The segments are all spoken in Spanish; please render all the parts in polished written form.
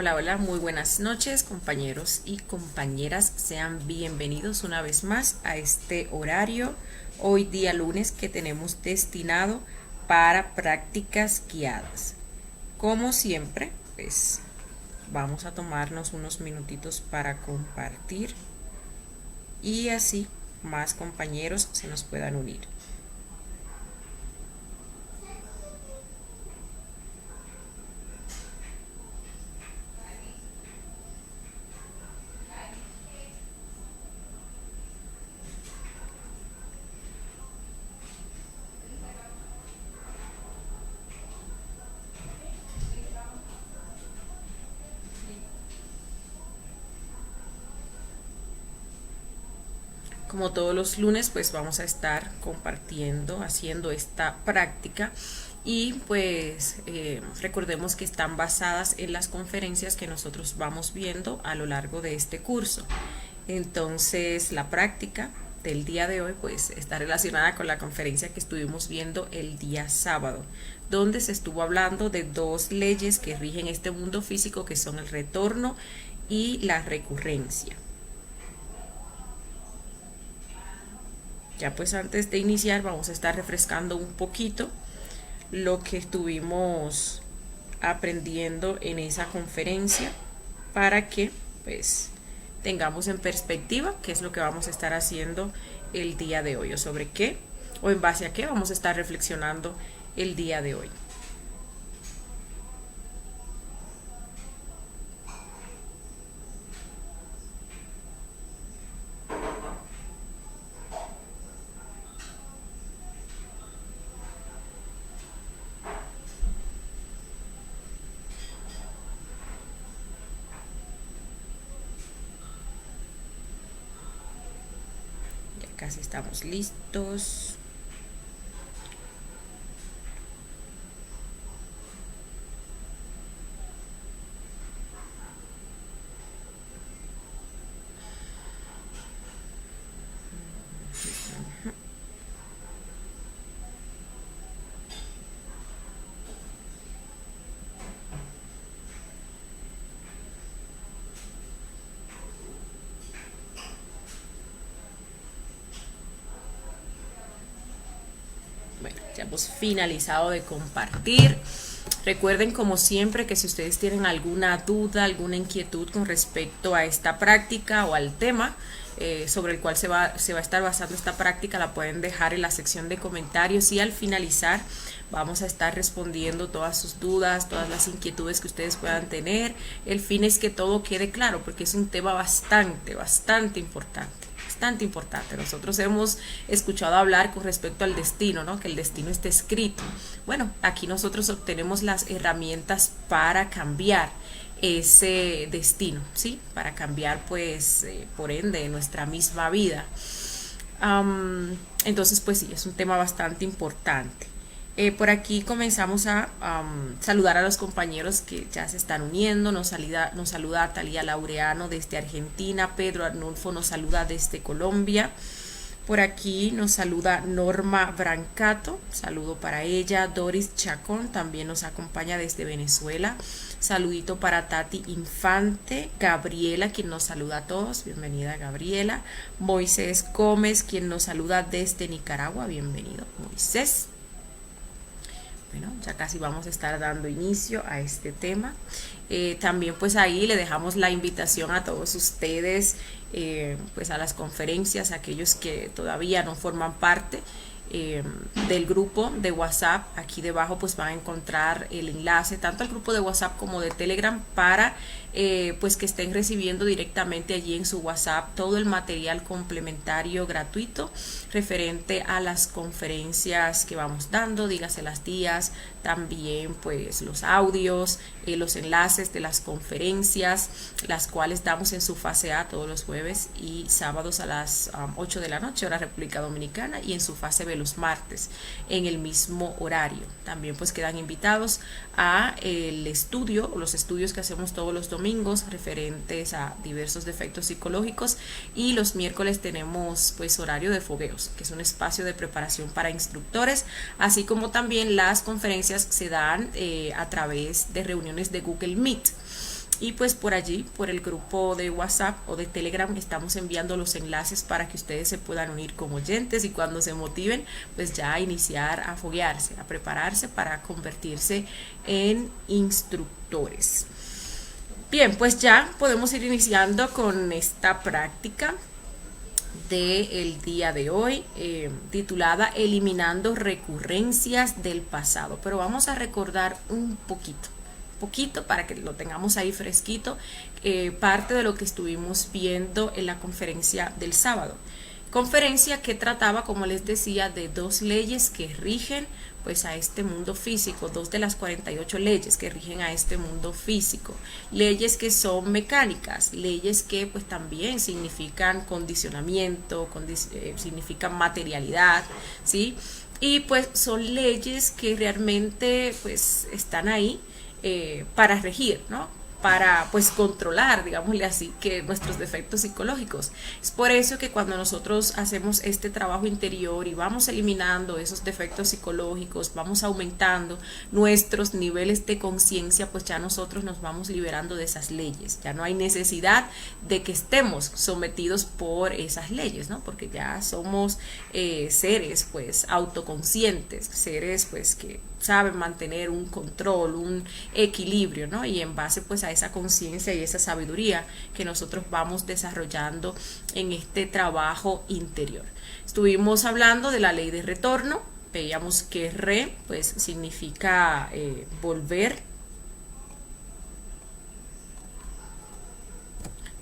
Hola, hola, muy buenas noches compañeros y compañeras, sean bienvenidos una vez más a este horario, hoy día lunes que tenemos destinado para prácticas guiadas. Como siempre, pues vamos a tomarnos unos minutitos para compartir y así más compañeros se nos puedan unir. Como todos los lunes, pues vamos a estar compartiendo, haciendo esta práctica y pues recordemos que están basadas en las conferencias que nosotros vamos viendo a lo largo de este curso. Entonces la práctica del día de hoy pues está relacionada con la conferencia que estuvimos viendo el día sábado, donde se estuvo hablando de dos leyes que rigen este mundo físico, que son el retorno y la recurrencia. Ya pues antes de iniciar vamos a estar refrescando un poquito lo que estuvimos aprendiendo en esa conferencia para que pues tengamos en perspectiva qué es lo que vamos a estar haciendo el día de hoy, o sobre qué o en base a qué vamos a estar reflexionando el día de hoy. Ya casi estamos listos. Bueno, ya hemos finalizado de compartir. Recuerden, como siempre, que si ustedes tienen alguna duda, alguna inquietud con respecto a esta práctica o al tema sobre el cual se va a estar basando esta práctica, la pueden dejar en la sección de comentarios y al finalizar vamos a estar respondiendo todas sus dudas, todas las inquietudes que ustedes puedan tener. El fin es que todo quede claro, porque es un tema bastante importante. Nosotros hemos escuchado hablar con respecto al destino, ¿no? Que el destino está escrito. Bueno, aquí nosotros obtenemos las herramientas para cambiar ese destino, ¿sí? Para cambiar, pues, por ende, nuestra misma vida. Entonces, pues sí, es un tema bastante importante. Por aquí comenzamos a saludar a los compañeros que ya se están uniendo. Nos saluda Talía Laureano desde Argentina. Pedro Arnulfo nos saluda desde Colombia. Por aquí nos saluda Norma Brancato, saludo para ella. Doris Chacón también nos acompaña desde Venezuela. Saludito para Tati Infante. Gabriela, quien nos saluda a todos, bienvenida Gabriela. Moisés Gómez, quien nos saluda desde Nicaragua, bienvenido Moisés. Bueno, ya casi vamos a estar dando inicio a este tema. También pues ahí le dejamos la invitación a todos ustedes, pues a las conferencias, aquellos que todavía no forman parte del grupo de WhatsApp. Aquí debajo pues van a encontrar el enlace tanto al grupo de WhatsApp como de Telegram para pues que estén recibiendo directamente allí en su WhatsApp todo el material complementario gratuito referente a las conferencias que vamos dando, dígase las días, también pues los audios, los enlaces de las conferencias, las cuales damos en su fase A todos los jueves y sábados a las 8 de la noche, hora República Dominicana, y en su fase B los martes en el mismo horario. También pues quedan invitados a el estudio, los estudios que hacemos todos los domingos referentes a diversos defectos psicológicos, y los miércoles tenemos pues horario de fogueos, que es un espacio de preparación para instructores, así como también las conferencias se dan a través de reuniones de Google Meet. y pues por allí, por el grupo de WhatsApp o de Telegram, estamos enviando los enlaces para que ustedes se puedan unir como oyentes y cuando se motiven, pues ya iniciar a foguearse, a prepararse para convertirse en instructores. Bien, pues ya podemos ir iniciando con esta práctica del día de hoy, titulada Eliminando recurrencias del pasado. Pero vamos a recordar un poquito para que lo tengamos ahí fresquito, parte de lo que estuvimos viendo en la conferencia del sábado. Conferencia que trataba, como les decía, de dos leyes que rigen pues a este mundo físico, dos de las 48 leyes que rigen a este mundo físico, leyes que son mecánicas, leyes que pues también significan condicionamiento, significan materialidad, ¿sí? Y pues son leyes que realmente pues están ahí para regir, ¿no? Para pues controlar, digámosle así, que nuestros defectos psicológicos. Es por eso que cuando nosotros hacemos este trabajo interior y vamos eliminando esos defectos psicológicos, vamos aumentando nuestros niveles de conciencia, pues ya nosotros nos vamos liberando de esas leyes. Ya no hay necesidad de que estemos sometidos por esas leyes, ¿no? Porque ya somos seres pues autoconscientes, seres pues que saben mantener un control, un equilibrio, ¿no? Y en base pues a esa conciencia y esa sabiduría que nosotros vamos desarrollando en este trabajo interior. Estuvimos hablando de la ley de retorno, veíamos que re pues significa volver.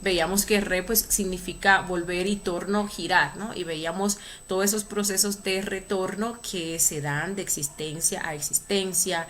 Veíamos que re pues significa volver y torno, girar, ¿no? Y veíamos todos esos procesos de retorno que se dan de existencia a existencia,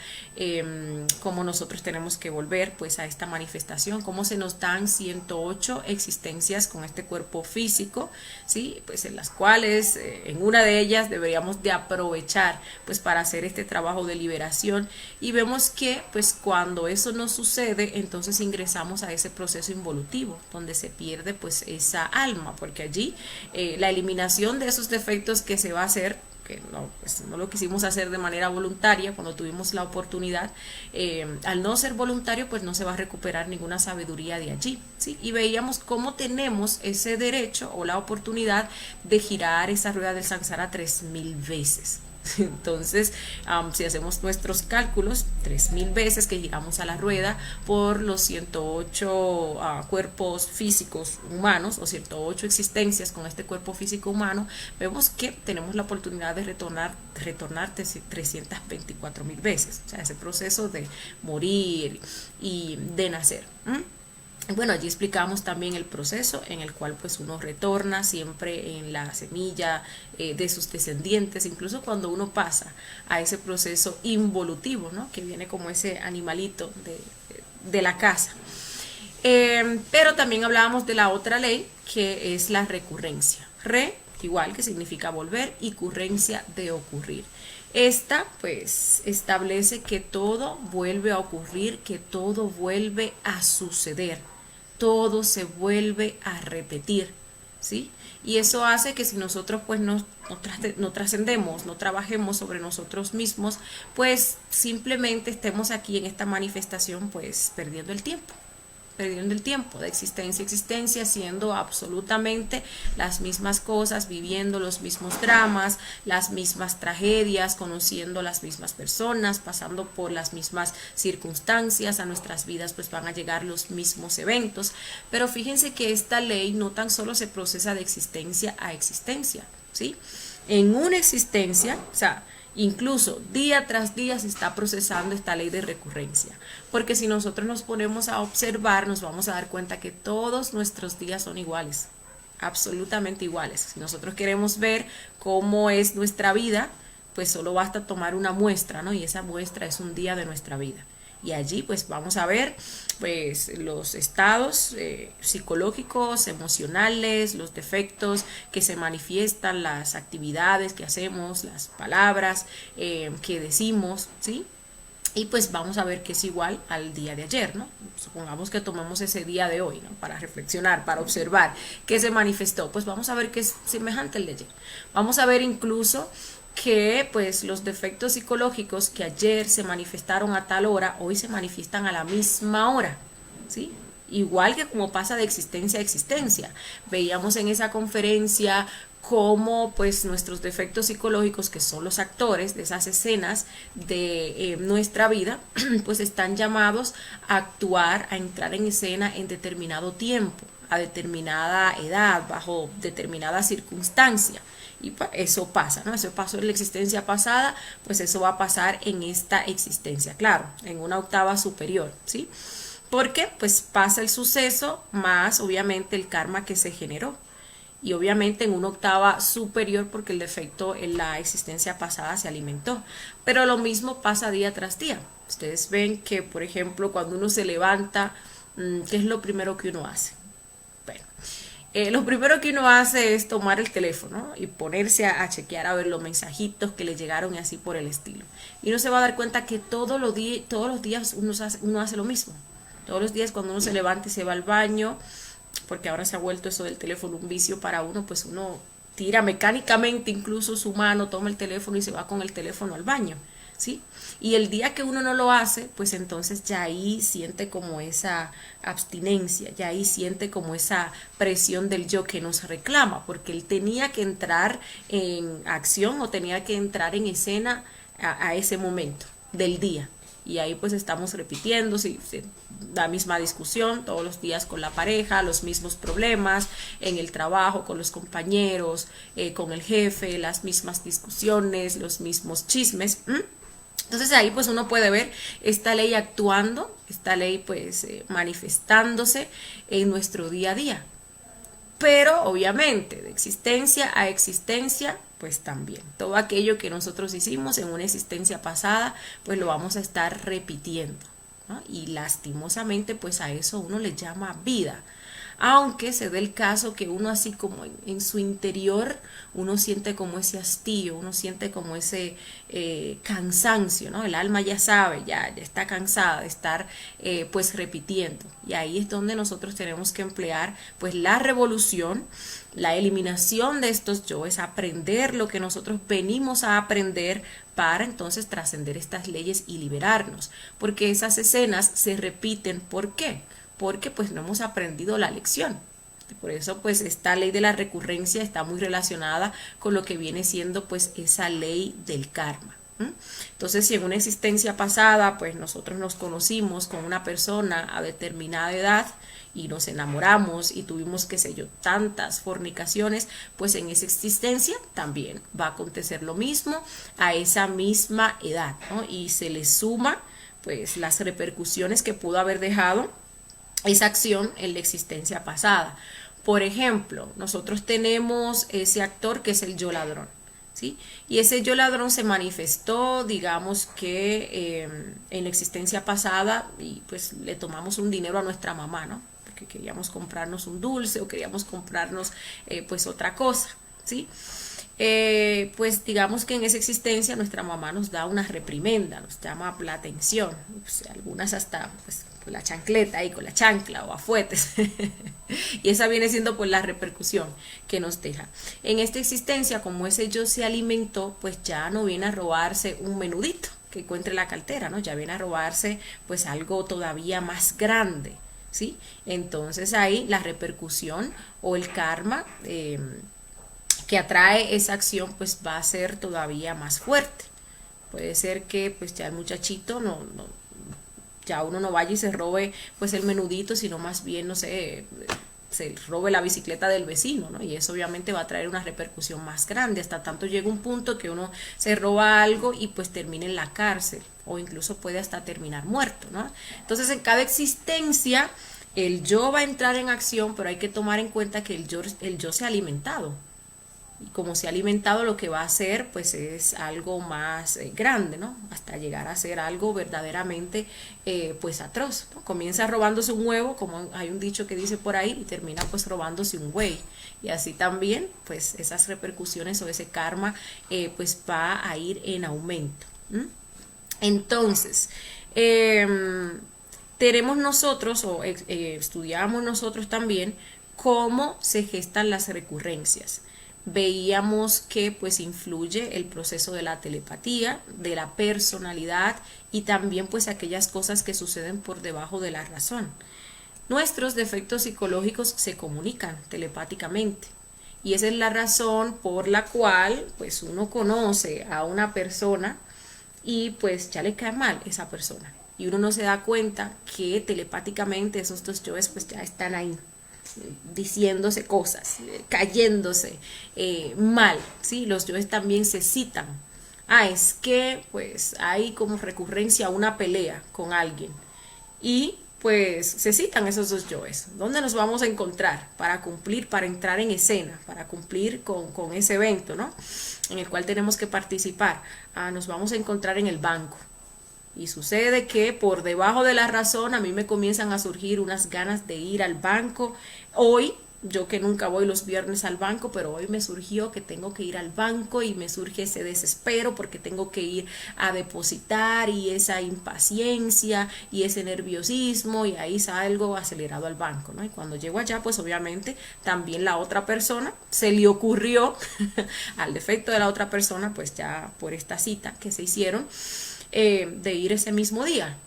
cómo nosotros tenemos que volver pues a esta manifestación, cómo se nos dan 108 existencias con este cuerpo físico, ¿sí? Pues en las cuales en una de ellas deberíamos de aprovechar pues para hacer este trabajo de liberación, y vemos que pues cuando eso no sucede, entonces ingresamos a ese proceso involutivo, donde se pierde pues esa alma, porque allí la eliminación de esos defectos que se va a hacer, que no, pues no lo quisimos hacer de manera voluntaria cuando tuvimos la oportunidad, al no ser voluntario pues no se va a recuperar ninguna sabiduría de allí, ¿sí? Y veíamos cómo tenemos ese derecho o la oportunidad de girar esa rueda del samsara 3000 veces. Entonces, si hacemos nuestros cálculos, 3000 veces que giramos a la rueda por los 108 cuerpos físicos humanos, o 108 existencias con este cuerpo físico humano, vemos que tenemos la oportunidad de retornar 324.000 veces. O sea, ese proceso de morir y de nacer. Bueno, allí explicamos también el proceso en el cual pues uno retorna siempre en la semilla de sus descendientes, incluso cuando uno pasa a ese proceso involutivo, ¿no? Que viene como ese animalito de la casa. Pero también hablábamos de la otra ley, que es la recurrencia. Re, igual, que significa volver, y currencia, de ocurrir. Esta pues establece que todo vuelve a ocurrir, que todo vuelve a suceder, todo se vuelve a repetir, ¿sí? Y eso hace que si nosotros pues no trascendemos, no trabajemos sobre nosotros mismos, pues simplemente estemos aquí en esta manifestación pues perdiendo el tiempo de existencia a existencia, haciendo absolutamente las mismas cosas, viviendo los mismos dramas, las mismas tragedias, conociendo las mismas personas, pasando por las mismas circunstancias. A nuestras vidas pues van a llegar los mismos eventos, pero fíjense que esta ley no tan solo se procesa de existencia a existencia, ¿sí? En una existencia, o sea, incluso día tras día se está procesando esta ley de recurrencia, porque si nosotros nos ponemos a observar, nos vamos a dar cuenta que todos nuestros días son iguales, absolutamente iguales. Si nosotros queremos ver cómo es nuestra vida, pues solo basta tomar una muestra, ¿no? Y esa muestra es un día de nuestra vida. Y allí pues vamos a ver pues los estados psicológicos, emocionales, los defectos que se manifiestan, las actividades que hacemos, las palabras que decimos, ¿sí? Y pues vamos a ver que es igual al día de ayer, ¿no? Supongamos que tomamos ese día de hoy, ¿no? Para reflexionar, para observar qué se manifestó, pues vamos a ver que es semejante al de ayer. Vamos a ver incluso que pues los defectos psicológicos que ayer se manifestaron a tal hora, hoy se manifiestan a la misma hora, ¿sí? Igual que como pasa de existencia a existencia. Veíamos en esa conferencia cómo pues nuestros defectos psicológicos, que son los actores de esas escenas de nuestra vida, pues están llamados a actuar, a entrar en escena en determinado tiempo, a determinada edad, bajo determinada circunstancia. Y pues, eso pasa, ¿no? Eso pasó en la existencia pasada, pues eso va a pasar en esta existencia, claro, en una octava superior, ¿sí? Porque pues pasa el suceso más obviamente el karma que se generó. Y obviamente en una octava superior porque el defecto en la existencia pasada se alimentó. Pero lo mismo pasa día tras día. Ustedes ven que, por ejemplo, cuando uno se levanta, ¿qué es lo primero que uno hace? Bueno, lo primero que uno hace es tomar el teléfono y ponerse a chequear a ver los mensajitos que le llegaron y así por el estilo. Y uno se va a dar cuenta que todos los días uno hace lo mismo. Todos los días cuando uno se levanta y se va al baño, porque ahora se ha vuelto eso del teléfono un vicio para uno, pues uno tira mecánicamente incluso su mano, toma el teléfono y se va con el teléfono al baño, ¿sí? Y el día que uno no lo hace, pues entonces ya ahí siente como esa abstinencia, ya ahí siente como esa presión del yo que nos reclama, porque él tenía que entrar en acción o tenía que entrar en escena a ese momento del día. Y ahí pues estamos repitiendo la misma discusión todos los días con la pareja, los mismos problemas en el trabajo, con los compañeros, con el jefe, las mismas discusiones, los mismos chismes. Entonces ahí pues uno puede ver esta ley actuando, esta ley pues manifestándose en nuestro día a día. Pero obviamente de existencia a existencia pues también todo aquello que nosotros hicimos en una existencia pasada pues lo vamos a estar repitiendo, ¿no? Y lastimosamente pues a eso uno le llama vida, aunque se dé el caso que uno así como en su interior uno siente como ese hastío, uno siente como ese cansancio, ¿no? El alma ya sabe, ya está cansada de estar pues repitiendo, y ahí es donde nosotros tenemos que emplear pues la revolución, la eliminación de estos yoes, aprender lo que nosotros venimos a aprender para entonces trascender estas leyes y liberarnos, porque esas escenas se repiten. ¿Por qué? Porque pues no hemos aprendido la lección. Por eso pues esta ley de la recurrencia está muy relacionada con lo que viene siendo pues esa ley del karma. Entonces, si en una existencia pasada pues nosotros nos conocimos con una persona a determinada edad y nos enamoramos y tuvimos, qué sé yo, tantas fornicaciones, pues en esa existencia también va a acontecer lo mismo a esa misma edad, ¿no? Y se le suma pues las repercusiones que pudo haber dejado esa acción en la existencia pasada. Por ejemplo, nosotros tenemos ese actor que es el yo ladrón, ¿sí? Y ese yo ladrón se manifestó, digamos que en la existencia pasada, y pues le tomamos un dinero a nuestra mamá, ¿no? Porque queríamos comprarnos un dulce o queríamos comprarnos pues otra cosa, ¿sí? Pues digamos que en esa existencia nuestra mamá nos da una reprimenda, nos llama la atención, pues, algunas hasta pues con la chancleta ahí, con la chancla o a fuetes. Y esa viene siendo pues la repercusión que nos deja. En esta existencia, como ese yo se alimentó, pues ya no viene a robarse un menudito que encuentre la cartera, ¿no? Ya viene a robarse pues algo todavía más grande, ¿sí? Entonces ahí la repercusión o el karma que atrae esa acción pues va a ser todavía más fuerte. Puede ser que pues ya el muchachito ya uno no vaya y se robe pues el menudito, sino más bien, no sé, se robe la bicicleta del vecino, ¿no? Y eso obviamente va a traer una repercusión más grande, hasta tanto llega un punto que uno se roba algo y pues termina en la cárcel, o incluso puede hasta terminar muerto, ¿no? Entonces en cada existencia el yo va a entrar en acción, pero hay que tomar en cuenta que el yo se ha alimentado. Y como se ha alimentado, lo que va a hacer pues es algo más grande, ¿no? Hasta llegar a ser algo verdaderamente pues atroz, ¿no? Comienza robándose un huevo, como hay un dicho que dice por ahí, y termina pues robándose un güey. Y así también pues esas repercusiones o ese karma pues va a ir en aumento. Entonces, tenemos nosotros o estudiamos nosotros también cómo se gestan las recurrencias. Veíamos que pues influye el proceso de la telepatía, de la personalidad y también pues aquellas cosas que suceden por debajo de la razón. Nuestros defectos psicológicos se comunican telepáticamente. Y esa es la razón por la cual pues uno conoce a una persona y pues ya le cae mal esa persona. Y uno no se da cuenta que telepáticamente esos dos yoes pues ya están ahí diciéndose cosas, cayéndose mal, ¿sí? Los yoes también se citan. Es que pues hay como recurrencia a una pelea con alguien y pues se citan esos dos yoes. ¿Dónde nos vamos a encontrar para cumplir, para entrar en escena, para cumplir con ese evento, ¿no? En el cual tenemos que participar? Nos vamos a encontrar en el banco. Y sucede que por debajo de la razón a mí me comienzan a surgir unas ganas de ir al banco. Hoy, yo que nunca voy los viernes al banco, pero hoy me surgió que tengo que ir al banco y me surge ese desespero porque tengo que ir a depositar y esa impaciencia y ese nerviosismo y ahí salgo acelerado al banco, ¿no? Y cuando llego allá, pues obviamente también la otra persona se le ocurrió al defecto de la otra persona, pues ya por esta cita que se hicieron, de ir ese mismo día.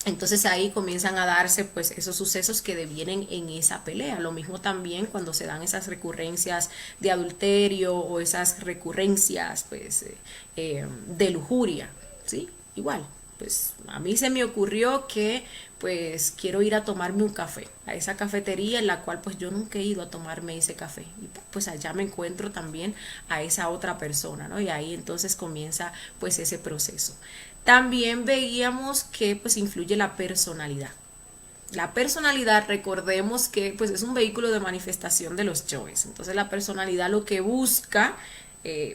Entonces ahí comienzan a darse pues esos sucesos que devienen en esa pelea. Lo mismo también cuando se dan esas recurrencias de adulterio o esas recurrencias pues de lujuria, ¿sí? Igual, pues a mí se me ocurrió que pues quiero ir a tomarme un café a esa cafetería en la cual pues yo nunca he ido a tomarme ese café y pues allá me encuentro también a esa otra persona, ¿no? Y ahí entonces comienza pues ese proceso. También veíamos que pues influye la personalidad. La personalidad, recordemos que pues es un vehículo de manifestación de los yoes. Entonces la personalidad lo que busca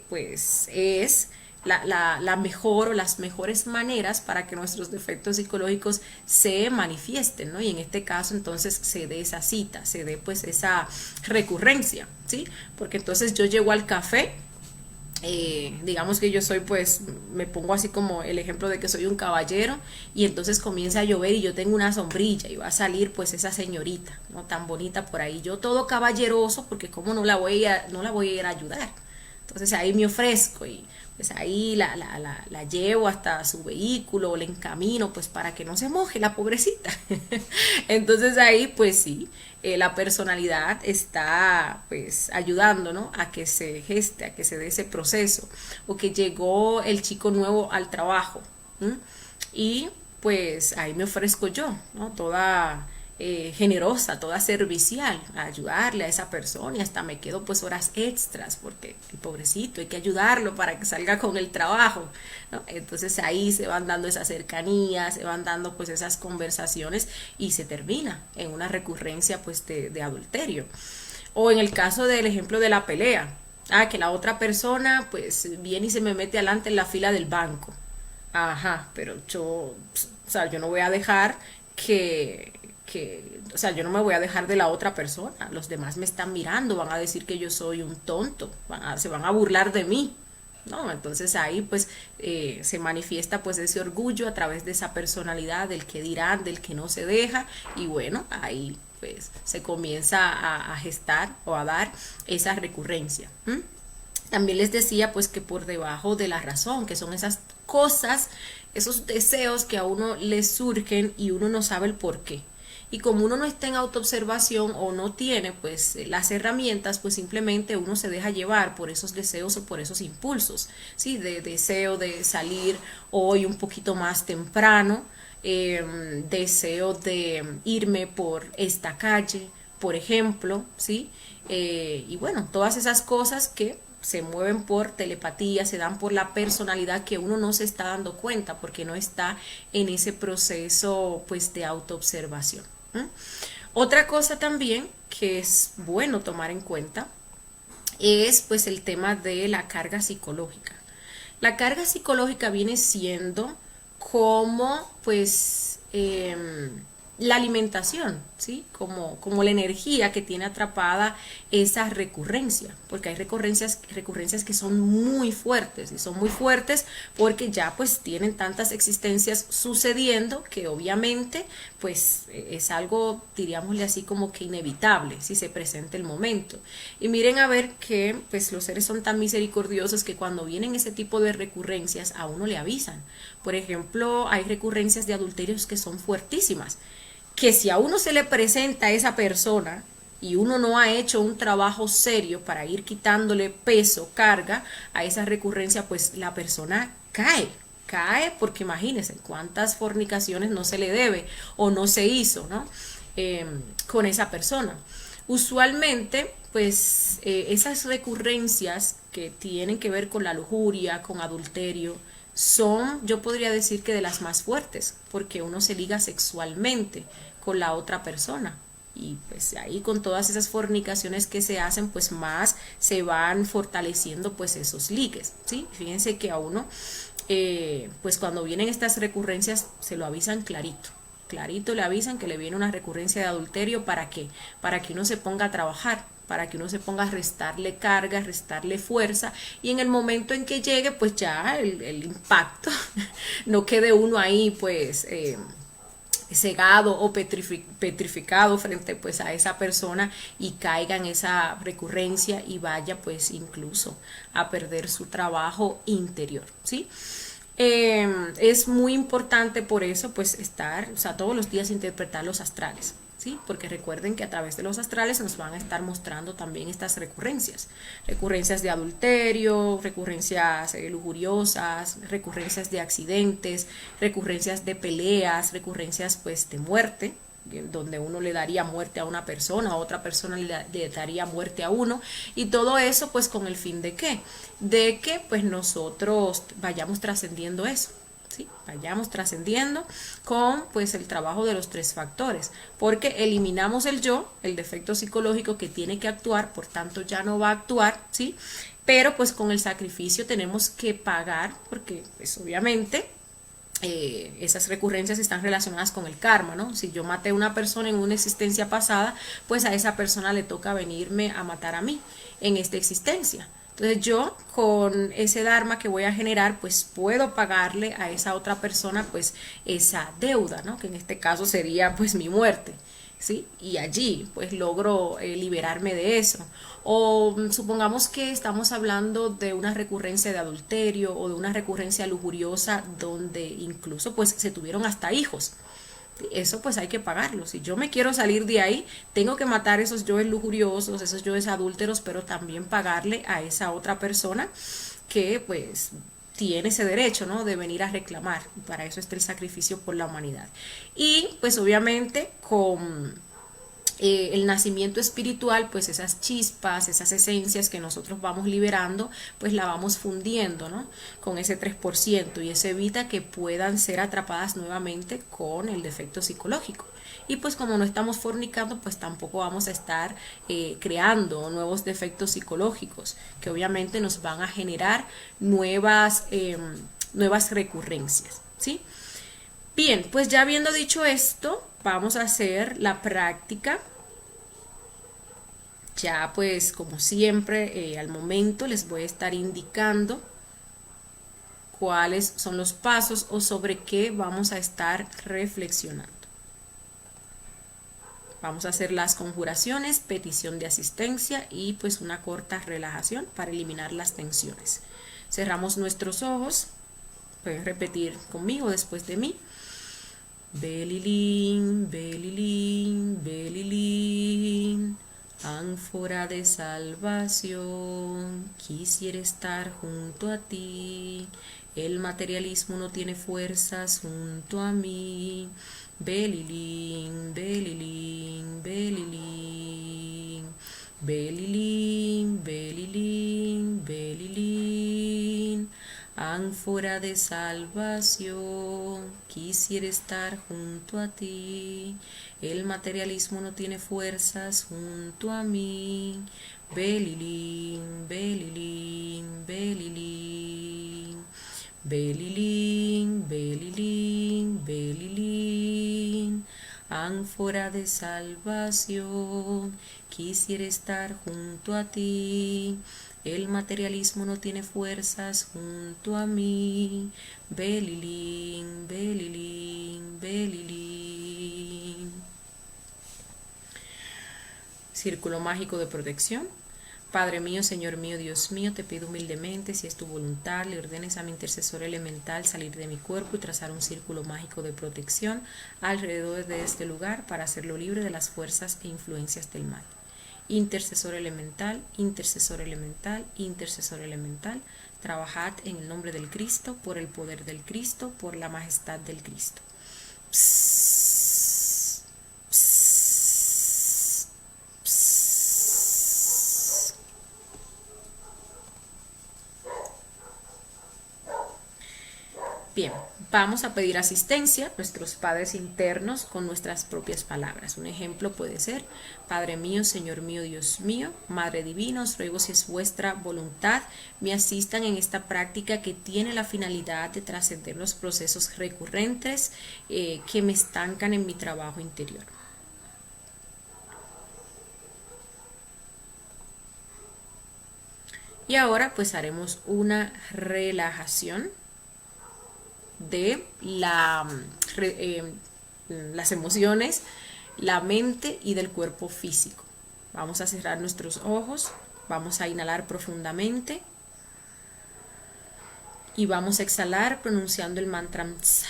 pues es la mejor o las mejores maneras para que nuestros defectos psicológicos se manifiesten, ¿no? Y en este caso entonces se dé esa cita, se dé pues esa recurrencia, ¿sí? Porque entonces yo llego al café, digamos que yo soy pues, me pongo así como el ejemplo de que soy un caballero y entonces comienza a llover y yo tengo una sombrilla y va a salir pues esa señorita, ¿no? Tan bonita por ahí, yo todo caballeroso porque como no la voy a ir a ayudar. Entonces ahí me ofrezco y pues ahí la llevo hasta su vehículo, le encamino pues para que no se moje la pobrecita. Entonces ahí pues sí, la personalidad está pues ayudando, ¿no? A que se geste, a que se dé ese proceso. O que llegó el chico nuevo al trabajo, ¿m? Y pues ahí me ofrezco yo, ¿no? Toda generosa, toda servicial, a ayudarle a esa persona y hasta me quedo pues horas extras porque el pobrecito hay que ayudarlo para que salga con el trabajo, ¿no? Entonces ahí se van dando esas cercanías, se van dando pues esas conversaciones y se termina en una recurrencia pues de adulterio. O en el caso del ejemplo de la pelea, que la otra persona pues viene y se me mete adelante en la fila del banco. Pero yo, o sea, yo no voy a dejar o sea, yo no me voy a dejar de la otra persona. Los demás me están mirando, van a decir que yo soy un tonto, se van a burlar de mí, ¿no? Entonces ahí pues se manifiesta pues ese orgullo a través de esa personalidad, del que dirán, del que no se deja, y bueno, ahí pues se comienza a gestar o a dar esa recurrencia. También les decía pues que por debajo de la razón, que son esas cosas, esos deseos que a uno le surgen y uno no sabe el por qué. Y como uno no está en autoobservación o no tiene pues las herramientas, pues simplemente uno se deja llevar por esos deseos o por esos impulsos, ¿sí? De deseo de salir hoy un poquito más temprano, deseo de irme por esta calle, por ejemplo, ¿sí? Y bueno, todas esas cosas que se mueven por telepatía, se dan por la personalidad que uno no se está dando cuenta porque no está en ese proceso pues de autoobservación. Otra cosa también que es bueno tomar en cuenta es pues el tema de la carga psicológica. La carga psicológica viene siendo como pues la alimentación, ¿sí? Como la energía que tiene atrapada esa recurrencia, porque hay recurrencias que son muy fuertes, y son muy fuertes porque ya pues tienen tantas existencias sucediendo que obviamente pues es algo, diríamosle así, como que inevitable si se presenta el momento. Y miren a ver que pues los seres son tan misericordiosos que cuando vienen ese tipo de recurrencias a uno le avisan. Por ejemplo, hay recurrencias de adulterios que son fuertísimas. que si a uno se le presenta a esa persona y uno no ha hecho un trabajo serio para ir quitándole peso, carga a esa recurrencia, pues la persona cae porque imagínense cuántas fornicaciones no se le debe o no se hizo, ¿no? Con esa persona. Usualmente, pues esas recurrencias que tienen que ver con la lujuria, con adulterio, son, yo podría decir que de las más fuertes, porque uno se liga sexualmente con la otra persona. Y pues ahí con todas esas fornicaciones que se hacen, pues más se van fortaleciendo pues esos ligues, ¿sí? Fíjense que a uno, pues cuando vienen estas recurrencias, se lo avisan clarito. Clarito le avisan que le viene una recurrencia de adulterio. ¿Para qué? Para que uno se ponga a trabajar, para que uno se ponga a restarle carga, restarle fuerza, y en el momento en que llegue, pues ya el impacto, no quede uno ahí pues cegado o petrificado frente pues a esa persona y caiga en esa recurrencia y vaya pues incluso a perder su trabajo interior, ¿sí? Es muy importante por eso pues estar, o sea, todos los días interpretar los astrales, ¿sí? Porque recuerden que a través de los astrales nos van a estar mostrando también estas recurrencias de adulterio, recurrencias lujuriosas, recurrencias de accidentes, recurrencias de peleas, recurrencias pues de muerte, donde uno le daría muerte a una persona, a otra persona le daría muerte a uno, y todo eso pues con el fin de qué, de que pues nosotros vayamos trascendiendo eso, ¿sí? Vayamos trascendiendo con pues el trabajo de los tres factores, porque eliminamos el yo, el defecto psicológico que tiene que actuar, por tanto ya no va a actuar, ¿sí? Pero pues con el sacrificio tenemos que pagar, porque pues obviamente esas recurrencias están relacionadas con el karma, ¿no? Si yo maté a una persona en una existencia pasada, pues a esa persona le toca venirme a matar a mí en esta existencia. Entonces yo con ese dharma que voy a generar, pues puedo pagarle a esa otra persona pues esa deuda, ¿no? Que en este caso sería pues mi muerte. ¿Sí? Y allí pues logro liberarme de eso. O supongamos que estamos hablando de una recurrencia de adulterio o de una recurrencia lujuriosa donde incluso pues se tuvieron hasta hijos. Eso pues hay que pagarlo. Si yo me quiero salir de ahí, tengo que matar esos yoes lujuriosos, esos yoes adúlteros, pero también pagarle a esa otra persona que pues tiene ese derecho, ¿no? De venir a reclamar. Y para eso está el sacrificio por la humanidad. Y pues obviamente con el nacimiento espiritual, pues esas chispas, esas esencias que nosotros vamos liberando, pues la vamos fundiendo, ¿no? Con ese 3% y eso evita que puedan ser atrapadas nuevamente con el defecto psicológico. Y pues como no estamos fornicando, pues tampoco vamos a estar creando nuevos defectos psicológicos que obviamente nos van a generar nuevas recurrencias, ¿sí? Bien, pues ya habiendo dicho esto, vamos a hacer la práctica. Ya pues como siempre al momento les voy a estar indicando cuáles son los pasos o sobre qué vamos a estar reflexionando. Vamos a hacer las conjuraciones, petición de asistencia y pues una corta relajación para eliminar las tensiones. Cerramos nuestros ojos, pueden repetir conmigo después de mí. Belilín, belilín, belilín, ánfora de salvación, quisiera estar junto a ti, el materialismo no tiene fuerzas junto a mí. Belilín, belilín, belilín, belilín, belilín, belilín, ánfora de salvación, quisiera estar junto a ti, el materialismo no tiene fuerzas junto a mí. Belilín, belilín, belilín, belilín, belilín, belilín, ánfora de salvación, quisiera estar junto a ti, el materialismo no tiene fuerzas junto a mí. Belilín, belilín, belilín. Círculo mágico de protección. Padre mío, Señor mío, Dios mío, te pido humildemente, si es tu voluntad, le ordenes a mi intercesor elemental salir de mi cuerpo y trazar un círculo mágico de protección alrededor de este lugar para hacerlo libre de las fuerzas e influencias del mal. Intercesor elemental, intercesor elemental, intercesor elemental, trabajad en el nombre del Cristo, por el poder del Cristo, por la majestad del Cristo. Psss, psss, psss. Bien, vamos a pedir asistencia a nuestros padres internos con nuestras propias palabras. Un ejemplo puede ser: Padre mío, Señor mío, Dios mío, Madre Divina, os ruego, si es vuestra voluntad, me asistan en esta práctica que tiene la finalidad de trascender los procesos recurrentes que me estancan en mi trabajo interior. Y ahora pues haremos una relajación de las emociones, la mente y del cuerpo físico. Vamos a cerrar nuestros ojos, vamos a inhalar profundamente y vamos a exhalar pronunciando el mantra Mtsa.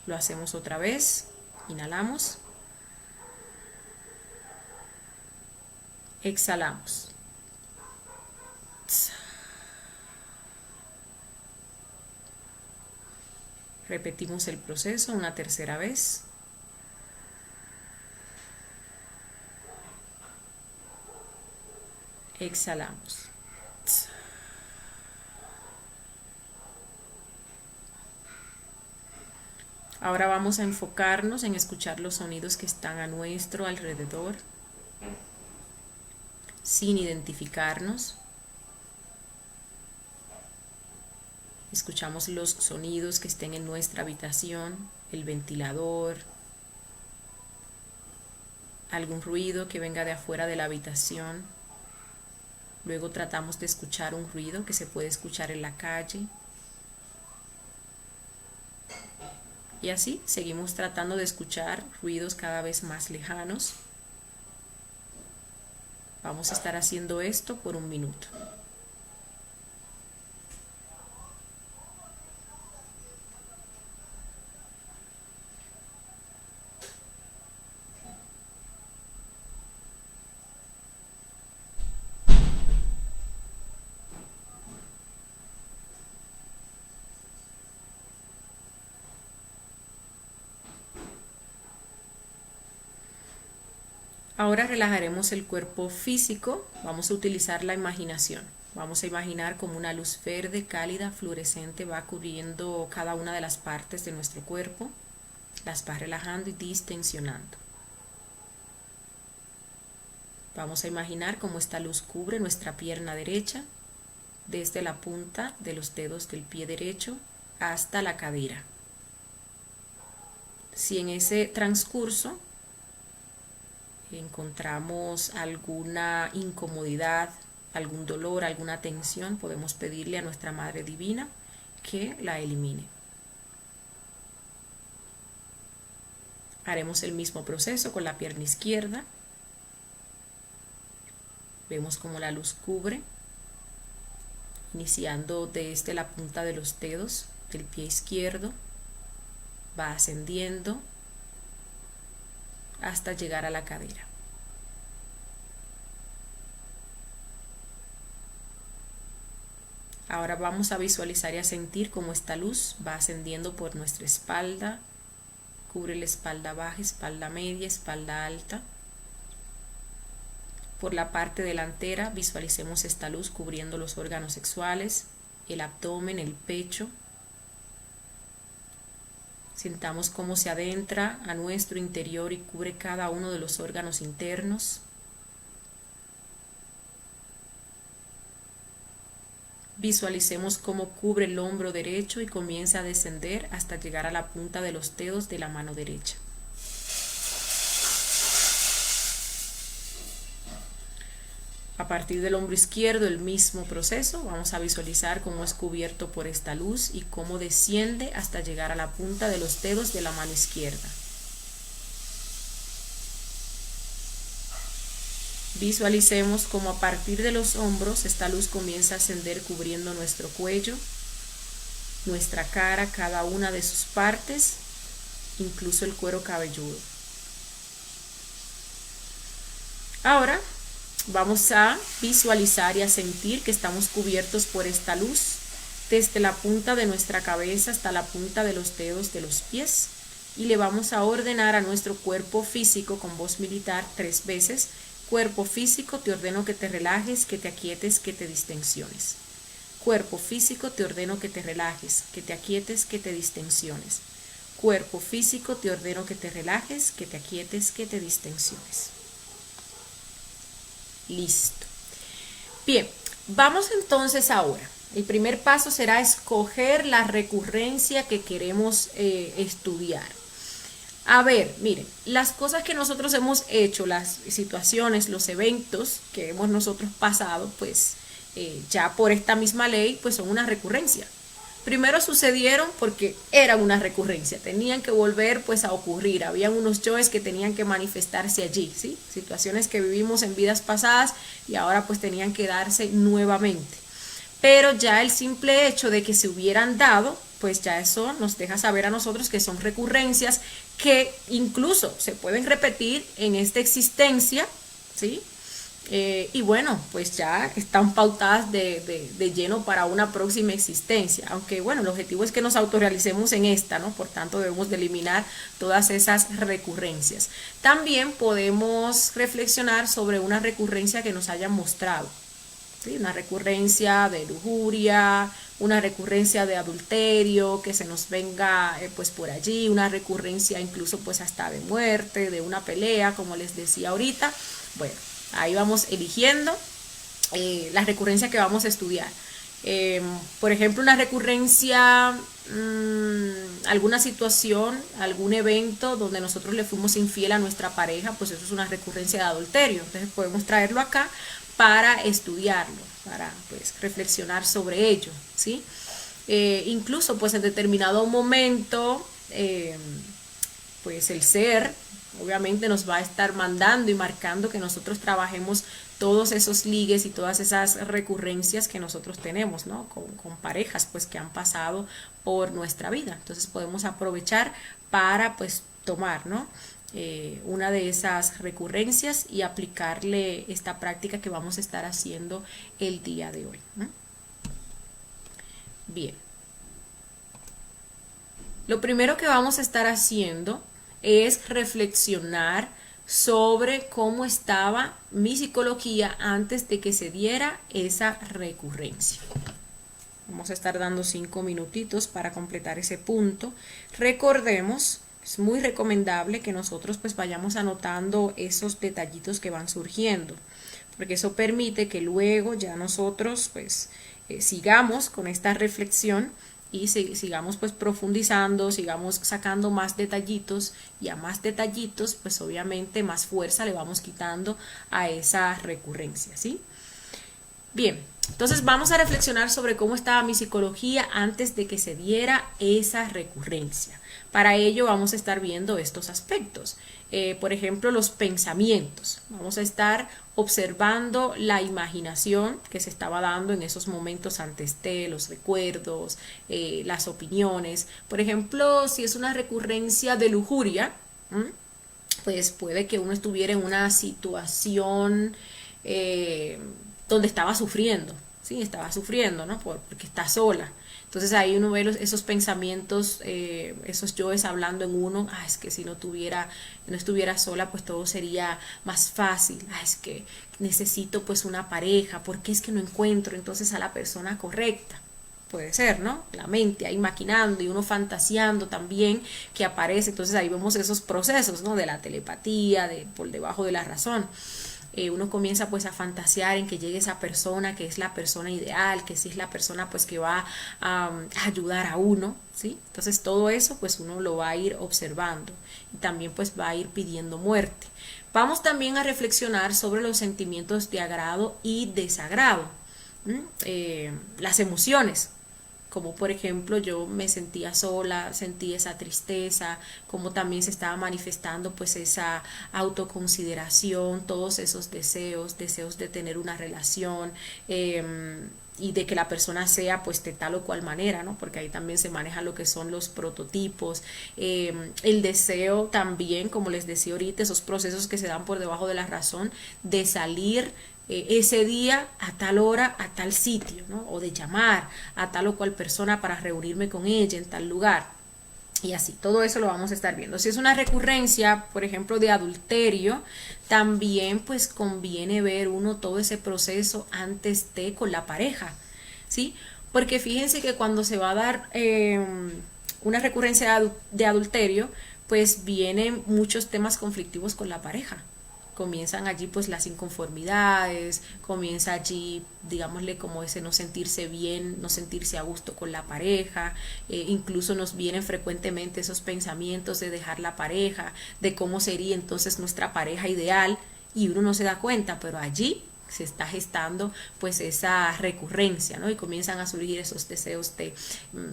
Lo hacemos otra vez, inhalamos, exhalamos. Tsa. Repetimos el proceso una tercera vez. Exhalamos. Ahora vamos a enfocarnos en escuchar los sonidos que están a nuestro alrededor, sin identificarnos. Escuchamos los sonidos que estén en nuestra habitación, el ventilador, algún ruido que venga de afuera de la habitación. Luego tratamos de escuchar un ruido que se puede escuchar en la calle. Y así seguimos tratando de escuchar ruidos cada vez más lejanos. Vamos a estar haciendo esto por 1 minuto. Ahora relajaremos el cuerpo físico, vamos a utilizar la imaginación. Vamos a imaginar como una luz verde, cálida, fluorescente va cubriendo cada una de las partes de nuestro cuerpo, las va relajando y distensionando. Vamos a imaginar cómo esta luz cubre nuestra pierna derecha, desde la punta de los dedos del pie derecho hasta la cadera. Si en ese transcurso encontramos alguna incomodidad, algún dolor, alguna tensión, podemos pedirle a nuestra Madre Divina que la elimine. Haremos el mismo proceso con la pierna izquierda. Vemos cómo la luz cubre, iniciando desde la punta de los dedos del pie izquierdo, va ascendiendo hasta llegar a la cadera. Ahora vamos a visualizar y a sentir cómo esta luz va ascendiendo por nuestra espalda, cubre la espalda baja, espalda media, espalda alta. Por la parte delantera visualicemos esta luz cubriendo los órganos sexuales, el abdomen, el pecho. Sintamos cómo se adentra a nuestro interior y cubre cada uno de los órganos internos. Visualicemos cómo cubre el hombro derecho y comienza a descender hasta llegar a la punta de los dedos de la mano derecha. A partir del hombro izquierdo, el mismo proceso. Vamos a visualizar cómo es cubierto por esta luz y cómo desciende hasta llegar a la punta de los dedos de la mano izquierda. Visualicemos como a partir de los hombros esta luz comienza a ascender cubriendo nuestro cuello, nuestra cara, cada una de sus partes, incluso el cuero cabelludo. Ahora vamos a visualizar y a sentir que estamos cubiertos por esta luz desde la punta de nuestra cabeza hasta la punta de los dedos de los pies, y le vamos a ordenar a nuestro cuerpo físico con voz militar 3 veces: cuerpo físico, te ordeno que te relajes, que te aquietes, que te distensiones. Cuerpo físico, te ordeno que te relajes, que te aquietes, que te distensiones. Cuerpo físico, te ordeno que te relajes, que te aquietes, que te distensiones. Listo. Bien, vamos entonces ahora. El primer paso será escoger la recurrencia que queremos estudiar. A ver, miren, las cosas que nosotros hemos hecho, las situaciones, los eventos que hemos nosotros pasado, pues ya por esta misma ley, pues son una recurrencia. Primero sucedieron porque eran una recurrencia, tenían que volver pues a ocurrir, habían unos yoes que tenían que manifestarse allí, ¿sí? Situaciones que vivimos en vidas pasadas y ahora pues tenían que darse nuevamente. Pero ya el simple hecho de que se hubieran dado, pues ya eso nos deja saber a nosotros que son recurrencias que incluso se pueden repetir en esta existencia, ¿sí? Y bueno, pues ya están pautadas de lleno para una próxima existencia, aunque bueno, el objetivo es que nos autorrealicemos en esta, ¿no? Por tanto debemos de eliminar todas esas recurrencias. También podemos reflexionar sobre una recurrencia que nos hayan mostrado, ¿sí? Una recurrencia de lujuria, una recurrencia de adulterio que se nos venga pues por allí, una recurrencia incluso pues hasta de muerte, de una pelea, como les decía ahorita. Bueno, ahí vamos eligiendo las recurrencias que vamos a estudiar. Por ejemplo, una recurrencia, alguna situación, algún evento donde nosotros le fuimos infiel a nuestra pareja, pues eso es una recurrencia de adulterio. Entonces podemos traerlo acá para estudiarlo, para pues reflexionar sobre ello, ¿sí? Incluso pues en determinado momento pues el ser obviamente nos va a estar mandando y marcando que nosotros trabajemos todos esos ligues y todas esas recurrencias que nosotros tenemos, ¿no? Con parejas pues que han pasado por nuestra vida. Entonces podemos aprovechar para pues tomar, ¿no? Una de esas recurrencias y aplicarle esta práctica que vamos a estar haciendo el día de hoy, ¿no? Bien, lo primero que vamos a estar haciendo es reflexionar sobre cómo estaba mi psicología antes de que se diera esa recurrencia. Vamos a estar dando 5 minutitos para completar ese punto. Recordemos, es muy recomendable que nosotros pues vayamos anotando esos detallitos que van surgiendo, porque eso permite que luego ya nosotros pues sigamos con esta reflexión y sigamos pues profundizando, sigamos sacando más detallitos, y a más detallitos pues obviamente más fuerza le vamos quitando a esa recurrencia, ¿sí? Bien, entonces vamos a reflexionar sobre cómo estaba mi psicología antes de que se diera esa recurrencia. Para ello vamos a estar viendo estos aspectos. Por ejemplo, los pensamientos. Vamos a estar observando la imaginación que se estaba dando en esos momentos antes de los recuerdos, las opiniones. Por ejemplo, si es una recurrencia de lujuria, pues puede que uno estuviera en una situación donde estaba sufriendo, ¿sí? Estaba sufriendo, ¿no? Porque está sola. Entonces ahí uno ve esos pensamientos, esos yoes hablando en uno: es que si no estuviera sola, pues todo sería más fácil. Es que necesito pues una pareja, porque es que no encuentro entonces a la persona correcta. Puede ser, ¿no? La mente ahí maquinando y uno fantaseando también que aparece. Entonces ahí vemos esos procesos, ¿no? De la telepatía, por debajo de la razón. Uno comienza pues a fantasear en que llegue esa persona, que es la persona ideal, que sí es la persona pues que va a ayudar a uno, ¿sí? Entonces todo eso pues uno lo va a ir observando y también pues va a ir pidiendo muerte. Vamos también a reflexionar sobre los sentimientos de agrado y desagrado, las emociones. como por ejemplo yo me sentía sola, sentí esa tristeza, como también se estaba manifestando pues esa autoconsideración, todos esos deseos, deseos de tener una relación, y de que la persona sea pues de tal o cual manera, ¿no? Porque ahí también se maneja lo que son los prototipos, el deseo también, como les decía ahorita, esos procesos que se dan por debajo de la razón de salir ese día a tal hora a tal sitio, ¿no? O de llamar a tal o cual persona para reunirme con ella en tal lugar. Y así, todo eso lo vamos a estar viendo. Si es una recurrencia, por ejemplo, de adulterio, también pues conviene ver uno todo ese proceso antes de con la pareja, ¿sí? Porque fíjense que cuando se va a dar una recurrencia de adulterio, pues vienen muchos temas conflictivos con la pareja. Comienzan allí pues las inconformidades, comienza allí, digámosle, como ese no sentirse bien, no sentirse a gusto con la pareja, incluso nos vienen frecuentemente esos pensamientos de dejar la pareja, de cómo sería entonces nuestra pareja ideal, y uno no se da cuenta, pero allí se está gestando pues esa recurrencia, ¿no? Y comienzan a surgir esos deseos de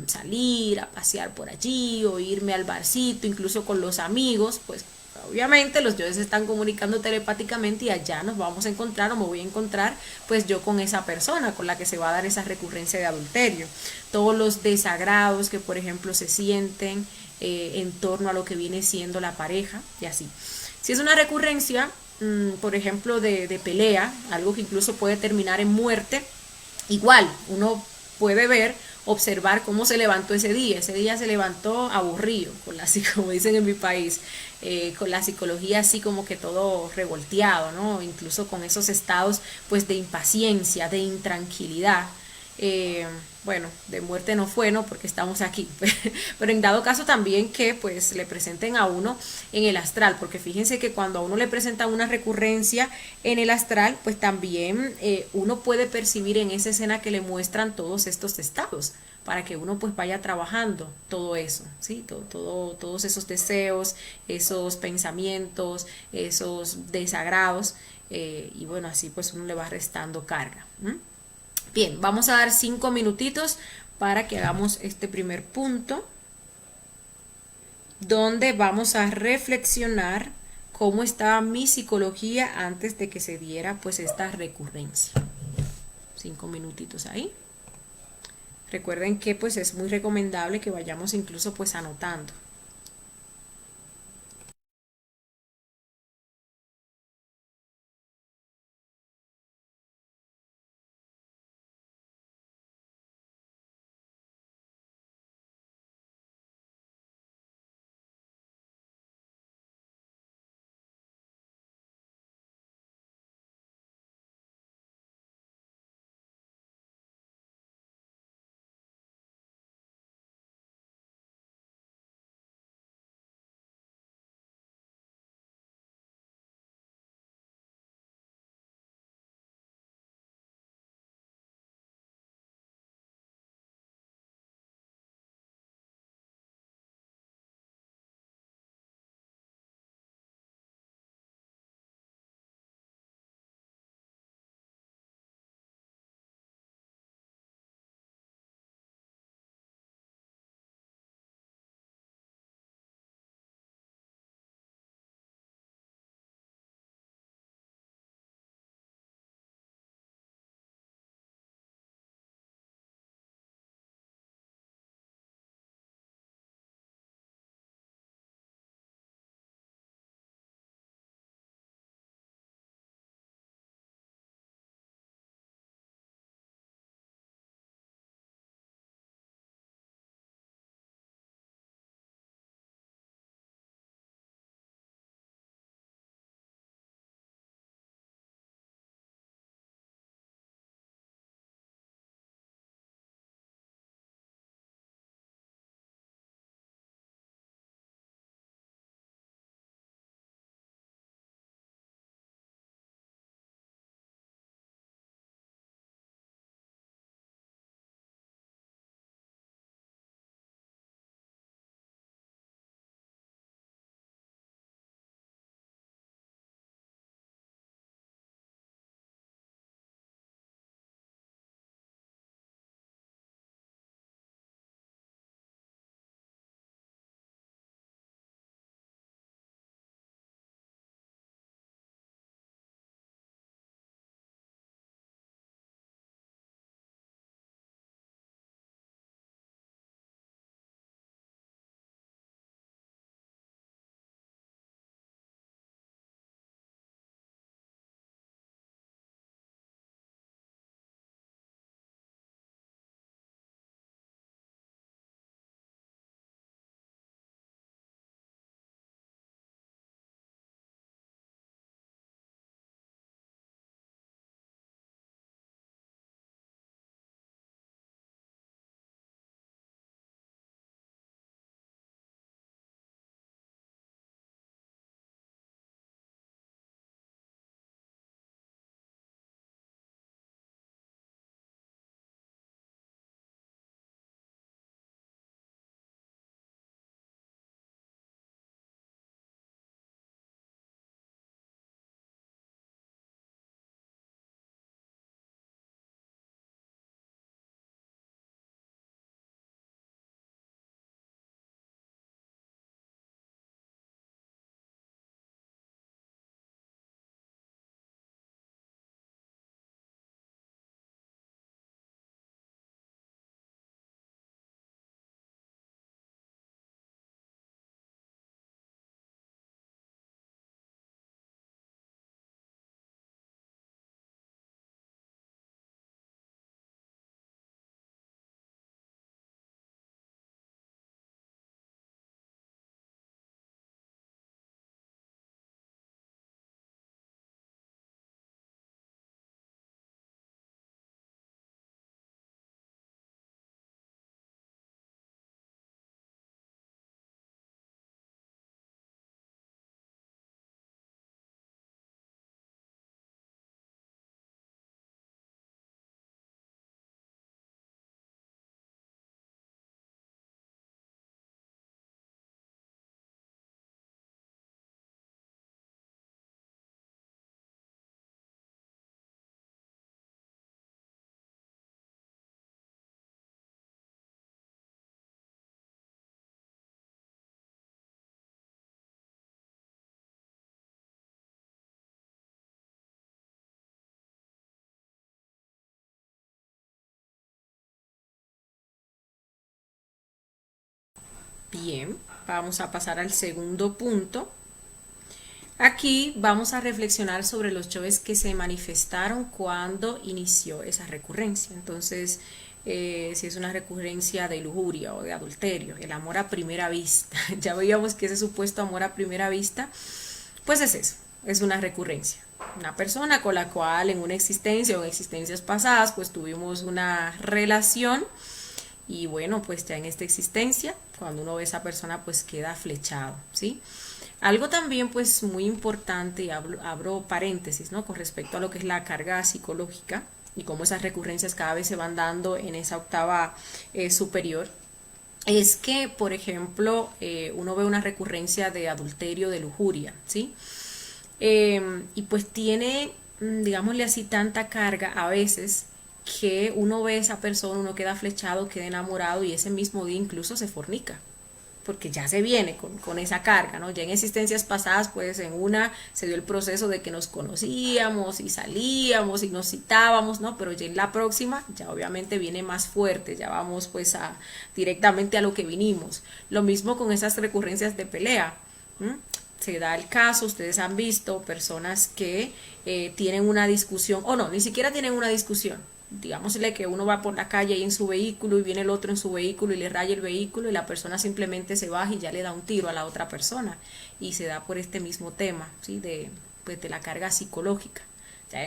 salir a pasear por allí o irme al barcito, incluso con los amigos, pues obviamente los dioses se están comunicando telepáticamente y allá nos vamos a encontrar o me voy a encontrar pues yo con esa persona con la que se va a dar esa recurrencia de adulterio. Todos los desagrados que por ejemplo se sienten en torno a lo que viene siendo la pareja y así. Si es una recurrencia, por ejemplo, de pelea, algo que incluso puede terminar en muerte, igual uno puede ver, observar cómo se levantó ese día. Ese día se levantó aburrido, con la, como dicen en mi país, con la psicología así como que todo revolteado, ¿no? Incluso con esos estados pues de impaciencia, de intranquilidad. Eh, bueno, de muerte no fue, ¿no? Porque estamos aquí. Pero en dado caso también que pues le presenten a uno en el astral, porque fíjense que cuando a uno le presentan una recurrencia en el astral, pues también uno puede percibir en esa escena que le muestran todos estos estados para que uno pues vaya trabajando todo eso, ¿sí? Todos esos deseos, esos pensamientos, esos desagrados, y bueno, así pues uno le va restando carga. Bien, vamos a dar 5 minutitos para que hagamos este primer punto, donde vamos a reflexionar cómo estaba mi psicología antes de que se diera pues esta recurrencia. 5 minutitos ahí. Recuerden que pues es muy recomendable que vayamos incluso pues anotando. Bien, vamos a pasar al segundo punto. Aquí vamos a reflexionar sobre los yoes que se manifestaron cuando inició esa recurrencia. Entonces, si es una recurrencia de lujuria o de adulterio, el amor a primera vista, ya veíamos que ese supuesto amor a primera vista, pues es eso, es una recurrencia. Una persona con la cual en una existencia o en existencias pasadas, pues tuvimos una relación y bueno, pues ya en esta existencia, cuando uno ve a esa persona, pues queda flechado, ¿sí? Algo también pues muy importante, y abro paréntesis, ¿no? Con respecto a lo que es la carga psicológica y cómo esas recurrencias cada vez se van dando en esa octava superior, es que, por ejemplo, uno ve una recurrencia de adulterio, de lujuria, ¿sí? Y pues tiene, digámosle así, tanta carga a veces que uno ve a esa persona, uno queda flechado, queda enamorado y ese mismo día incluso se fornica porque ya se viene con esa carga, ¿no? Ya en existencias pasadas, pues en una se dio el proceso de que nos conocíamos y salíamos y nos citábamos, ¿no? Pero ya en la próxima, ya obviamente viene más fuerte, ya vamos pues directamente a lo que vinimos. Lo mismo con esas recurrencias de pelea. ¿Mm? Se da el caso, ustedes han visto personas que tienen una discusión, o no, ni siquiera tienen una discusión, digámosle que uno va por la calle y en su vehículo y viene el otro en su vehículo y le raya el vehículo y la persona simplemente se baja y ya le da un tiro a la otra persona y se da por este mismo tema, ¿sí? Pues de la carga psicológica. Ya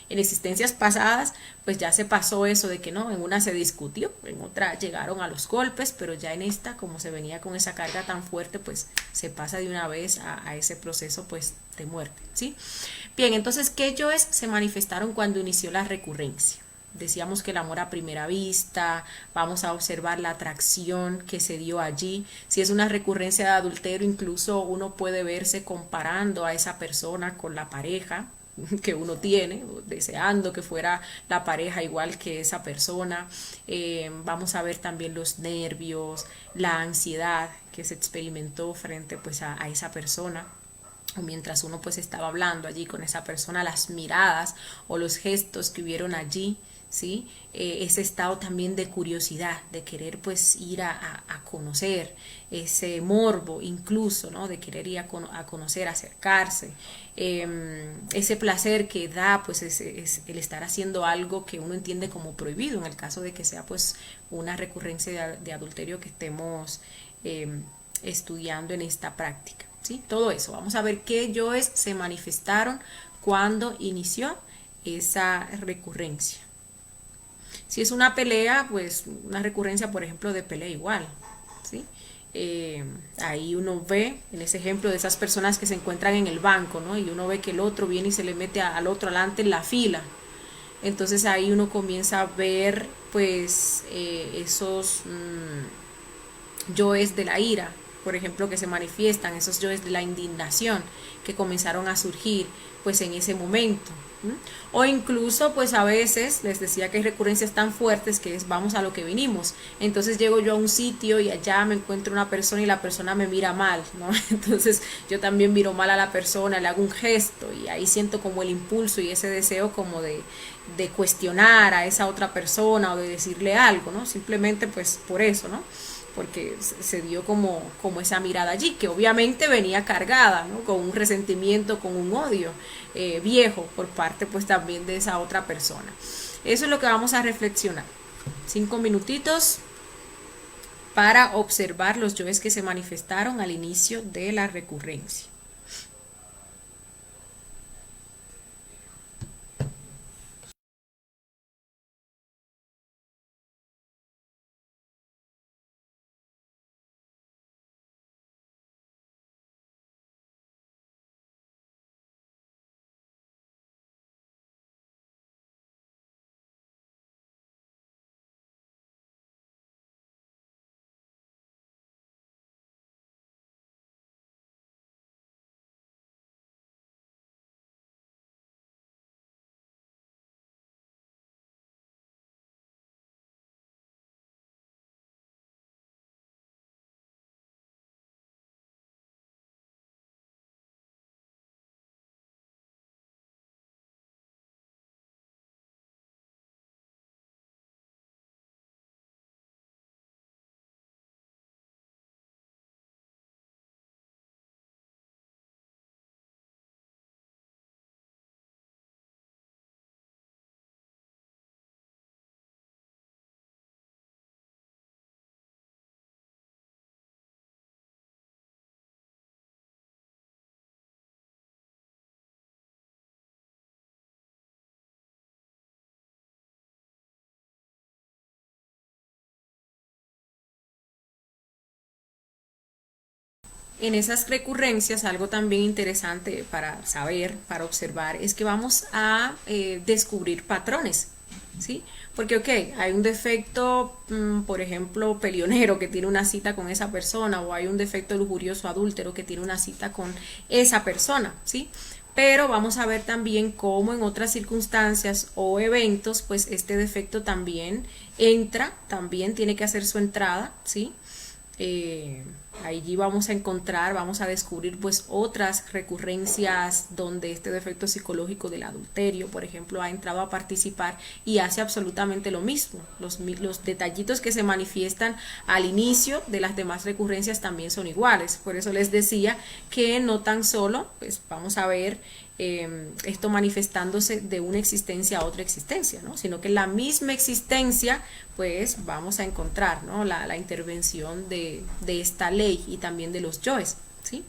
en existencias pasadas, pues ya se pasó eso de que no, en una se discutió, en otra llegaron a los golpes, pero ya en esta, como se venía con esa carga tan fuerte, pues se pasa de una vez a ese proceso pues de muerte, ¿sí? Bien, entonces, ¿qué yoes se manifestaron cuando inició la recurrencia? Decíamos que el amor a primera vista, vamos a observar la atracción que se dio allí. Si es una recurrencia de adulterio, incluso uno puede verse comparando a esa persona con la pareja que uno tiene, deseando que fuera la pareja igual que esa persona. Vamos a ver también los nervios, la ansiedad que se experimentó frente pues a esa persona o mientras uno pues estaba hablando allí con esa persona, las miradas o los gestos que hubieron allí, ¿sí? Ese estado también de curiosidad, de querer pues ir a conocer, ese morbo incluso, ¿no? De querer ir a conocer, acercarse, ese placer que da pues es el estar haciendo algo que uno entiende como prohibido en el caso de que sea pues una recurrencia de adulterio que estemos estudiando en esta práctica. ¿Sí? Todo eso. Vamos a ver qué yoes se manifestaron cuando inició esa recurrencia. Si es una pelea, pues una recurrencia, por ejemplo, de pelea igual. ¿Sí? Ahí uno ve, en ese ejemplo de esas personas que se encuentran en el banco, ¿no? Y uno ve que el otro viene y se le mete al otro adelante en la fila. Entonces ahí uno comienza a ver, pues, esos yoes de la ira, por ejemplo, que se manifiestan, esos yoes de la indignación que comenzaron a surgir pues en ese momento. ¿Mm? O incluso pues a veces les decía que hay recurrencias tan fuertes que es vamos a lo que vinimos, entonces llego yo a un sitio y allá me encuentro una persona y la persona me mira mal, ¿no? Entonces yo también miro mal a la persona, le hago un gesto y ahí siento como el impulso y ese deseo como de cuestionar a esa otra persona o de decirle algo, ¿no? Simplemente pues por eso, ¿no? Porque se dio como esa mirada allí, que obviamente venía cargada, ¿no? Con un resentimiento, con un odio viejo por parte pues también de esa otra persona. Eso es lo que vamos a reflexionar. 5 minutitos para observar los yoes que se manifestaron al inicio de la recurrencia. en esas recurrencias, algo también interesante para saber, para observar, es que vamos a descubrir patrones, ¿sí? Porque, ok, hay un defecto, por ejemplo, pelionero que tiene una cita con esa persona, o hay un defecto lujurioso adúltero que tiene una cita con esa persona, ¿sí? Pero vamos a ver también cómo en otras circunstancias o eventos, pues este defecto también entra, también tiene que hacer su entrada, ¿sí? Allí vamos a encontrar, vamos a descubrir pues otras recurrencias donde este defecto psicológico del adulterio, por ejemplo, ha entrado a participar y hace absolutamente lo mismo. Los detallitos que se manifiestan al inicio de las demás recurrencias también son iguales. Por eso les decía que no tan solo, pues vamos a ver esto manifestándose de una existencia a otra existencia, ¿no? Sino que en la misma existencia pues vamos a encontrar, ¿no? la intervención de esta ley y también de los yoes, ¿sí?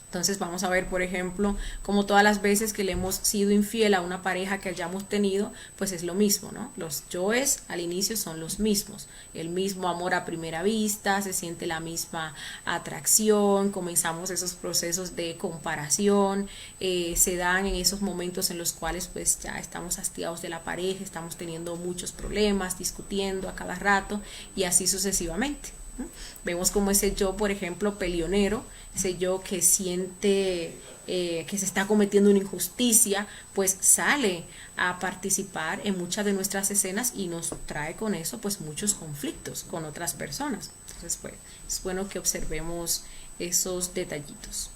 Entonces vamos a ver, por ejemplo, como todas las veces que le hemos sido infiel a una pareja que hayamos tenido, pues es lo mismo, ¿no? Los yoes al inicio son los mismos, el mismo amor a primera vista, se siente la misma atracción, comenzamos esos procesos de comparación, se dan en esos momentos en los cuales pues ya estamos hastiados de la pareja, estamos teniendo muchos problemas, discutiendo a cada rato y así sucesivamente. Vemos como ese yo, por ejemplo, pelionero, ese yo que siente que se está cometiendo una injusticia, pues sale a participar en muchas de nuestras escenas y nos trae con eso pues muchos conflictos con otras personas. Entonces pues es bueno que observemos esos detallitos.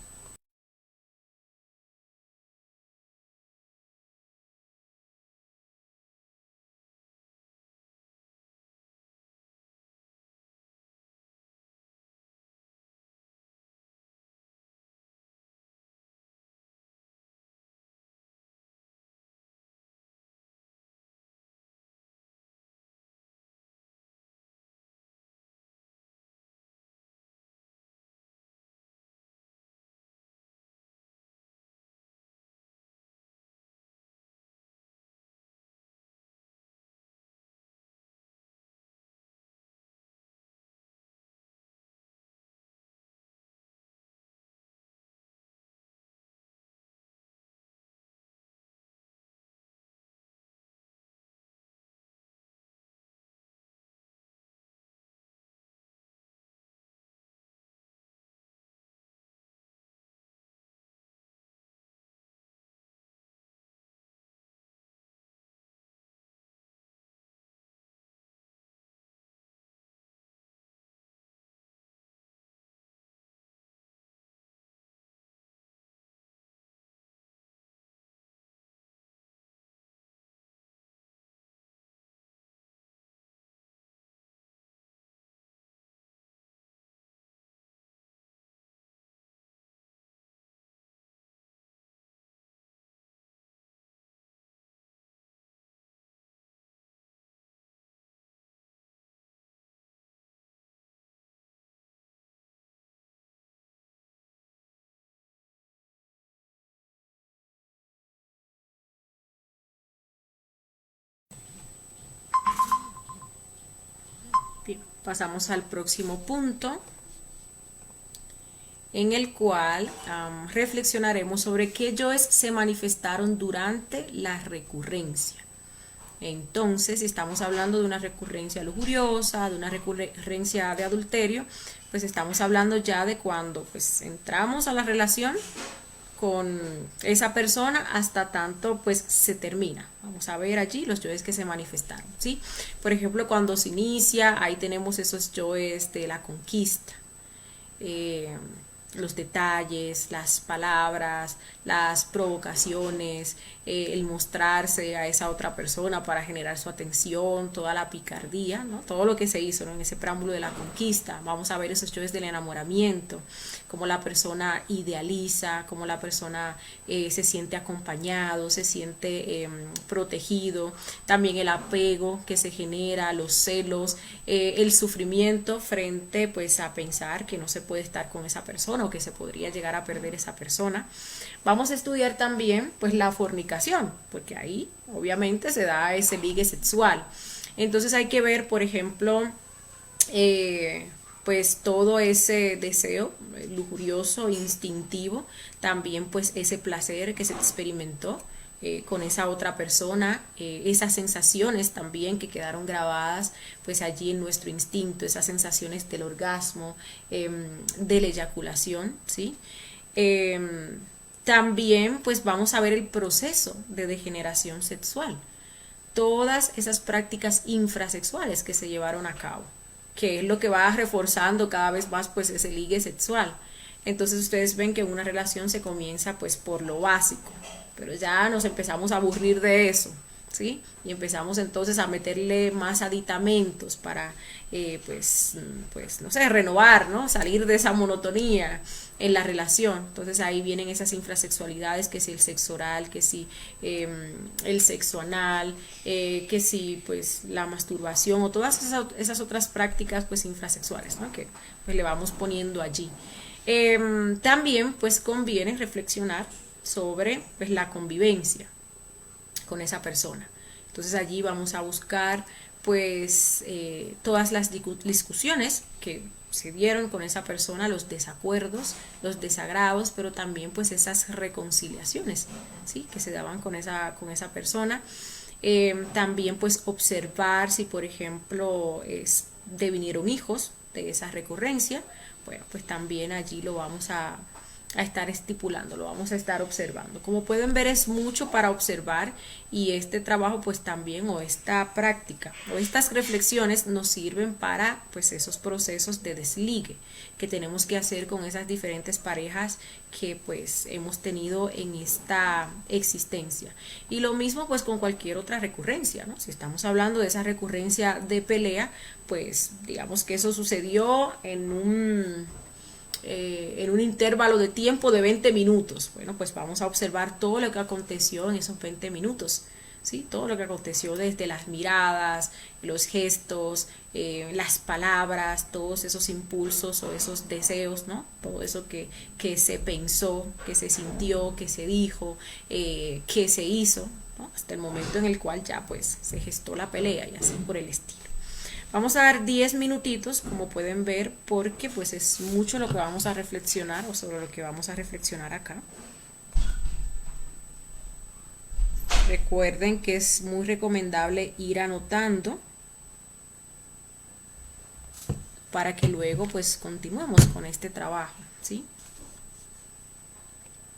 Bien, pasamos al próximo punto en el cual reflexionaremos sobre qué yoes se manifestaron durante la recurrencia. Entonces, si estamos hablando de una recurrencia lujuriosa, de una recurrencia de adulterio, pues estamos hablando ya de cuando pues entramos a la relación con esa persona hasta tanto pues se termina. Vamos a ver allí los yoes que se manifestaron, ¿sí? Por ejemplo, cuando se inicia, ahí tenemos esos yoes de la conquista. Los detalles, las palabras, las provocaciones, el mostrarse a esa otra persona para generar su atención, toda la picardía, ¿no? Todo lo que se hizo, ¿no? En ese preámbulo de la conquista. Vamos a ver esos shows del enamoramiento, cómo la persona idealiza, cómo la persona se siente acompañado, se siente protegido, también el apego que se genera, los celos, el sufrimiento frente pues a pensar que no se puede estar con esa persona o que se podría llegar a perder esa persona. Vamos a estudiar también pues la fornicación, porque ahí obviamente se da ese ligue sexual. Entonces hay que ver, por ejemplo, pues todo ese deseo lujurioso, instintivo, también pues ese placer que se experimentó con esa otra persona, esas sensaciones también que quedaron grabadas pues allí en nuestro instinto, esas sensaciones del orgasmo, de la eyaculación, ¿sí? También pues vamos a ver el proceso de degeneración sexual, todas esas prácticas infrasexuales que se llevaron a cabo, que es lo que va reforzando cada vez más pues ese ligue sexual. Entonces ustedes ven que una relación se comienza pues por lo básico, pero ya nos empezamos a aburrir de eso, ¿sí? Y empezamos entonces a meterle más aditamentos para, pues, no sé, renovar, ¿no? Salir de esa monotonía en la relación. Entonces ahí vienen esas infrasexualidades, que si el sexo oral, que si el sexo anal, que si pues la masturbación o todas esas otras prácticas pues infrasexuales, ¿no? Que pues le vamos poniendo allí. También pues conviene reflexionar sobre pues la convivencia con esa persona. Entonces allí vamos a buscar pues todas las discusiones que se dieron con esa persona, los desacuerdos, los desagrados, pero también pues esas reconciliaciones, ¿sí? Que se daban con esa persona. También pues observar si por ejemplo devinieron hijos de esa recurrencia. Bueno, pues también allí lo vamos a estar estipulando, lo vamos a estar observando. Como pueden ver, es mucho para observar, y este trabajo pues también, o esta práctica o estas reflexiones nos sirven para pues esos procesos de desligue que tenemos que hacer con esas diferentes parejas que pues hemos tenido en esta existencia. Y lo mismo pues con cualquier otra recurrencia, ¿no? Si estamos hablando de esa recurrencia de pelea, pues digamos que eso sucedió en un intervalo de tiempo de 20 minutos. Bueno, pues vamos a observar todo lo que aconteció en esos 20 minutos, ¿sí? Todo lo que aconteció desde las miradas, los gestos, las palabras, todos esos impulsos o esos deseos, ¿no? Todo eso que se pensó, que se sintió, que se dijo, que se hizo, ¿no? Hasta el momento en el cual ya pues se gestó la pelea y así por el estilo. Vamos a dar 10 minutitos, como pueden ver, porque pues es mucho lo que vamos a reflexionar, o sobre lo que vamos a reflexionar acá. Recuerden que es muy recomendable ir anotando para que luego pues continuemos con este trabajo, ¿sí?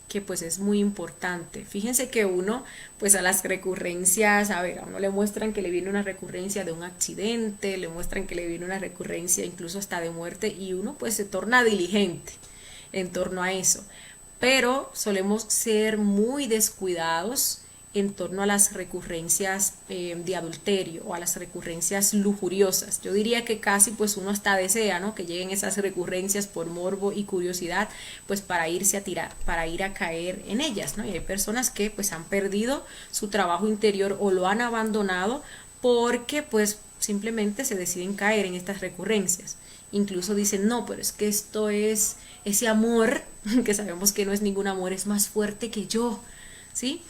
Que pues es muy importante. Fíjense que uno, pues a las recurrencias, a ver, a uno le muestran que le viene una recurrencia de un accidente, le muestran que le viene una recurrencia incluso hasta de muerte, y uno pues se torna diligente en torno a eso. Pero solemos ser muy descuidados en torno a las recurrencias de adulterio o a las recurrencias lujuriosas. Yo diría que casi pues uno hasta desea, ¿no? Que lleguen esas recurrencias por morbo y curiosidad, pues para irse a tirar, para ir a caer en ellas, ¿no? Y hay personas que pues han perdido su trabajo interior o lo han abandonado porque pues simplemente se deciden caer en estas recurrencias. Incluso dicen, no, pero es que esto es ese amor, que sabemos que no es ningún amor, es más fuerte que yo, ¿sí?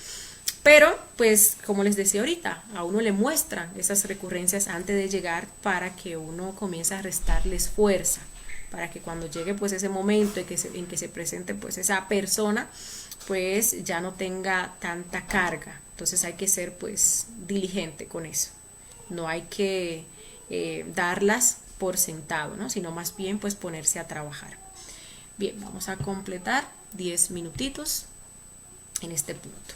Pero, pues, como les decía ahorita, a uno le muestran esas recurrencias antes de llegar para que uno comience a restarles fuerza, para que cuando llegue pues ese momento en que se presente pues esa persona, pues ya no tenga tanta carga. Entonces hay que ser pues diligente con eso. No hay que darlas por sentado, ¿no? Sino más bien pues ponerse a trabajar. Bien, vamos a completar 10 minutitos en este punto.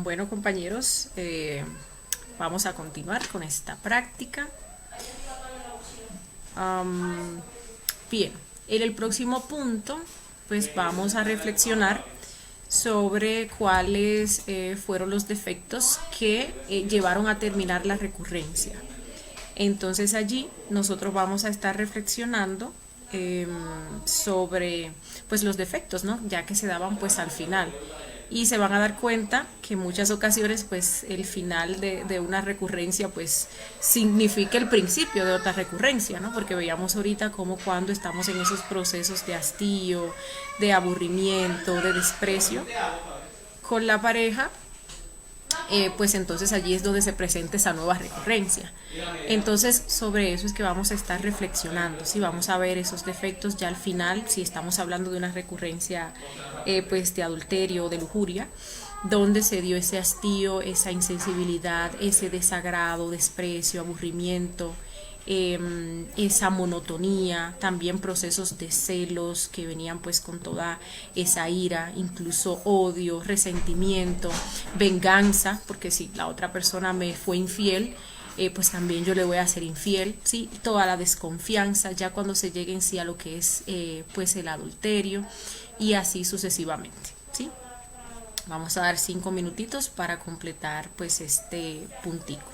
Bueno, compañeros, vamos a continuar con esta práctica. Am, Bien, en el próximo punto, pues vamos a reflexionar sobre cuáles fueron los defectos que llevaron a terminar la recurrencia. Entonces allí nosotros vamos a estar reflexionando sobre pues los defectos, ¿no? Ya que se daban pues al final. Y se van a dar cuenta que en muchas ocasiones pues el final de una recurrencia pues significa el principio de otra recurrencia, ¿no? Porque veíamos ahorita como cuando estamos en esos procesos de hastío, de aburrimiento, de desprecio con la pareja, pues entonces allí es donde se presenta esa nueva recurrencia. Entonces sobre eso es que vamos a estar reflexionando, si vamos a ver esos defectos ya al final, si estamos hablando de una recurrencia pues de adulterio o de lujuria, donde se dio ese hastío, esa insensibilidad, ese desagrado, desprecio, aburrimiento, esa monotonía, también procesos de celos que venían pues con toda esa ira, incluso odio, resentimiento, venganza, porque si la otra persona me fue infiel, pues también yo le voy a ser infiel, ¿sí? Toda la desconfianza, ya cuando se llegue en sí a lo que es pues el adulterio y así sucesivamente, ¿sí? Vamos a dar 5 minutitos para completar pues este puntico.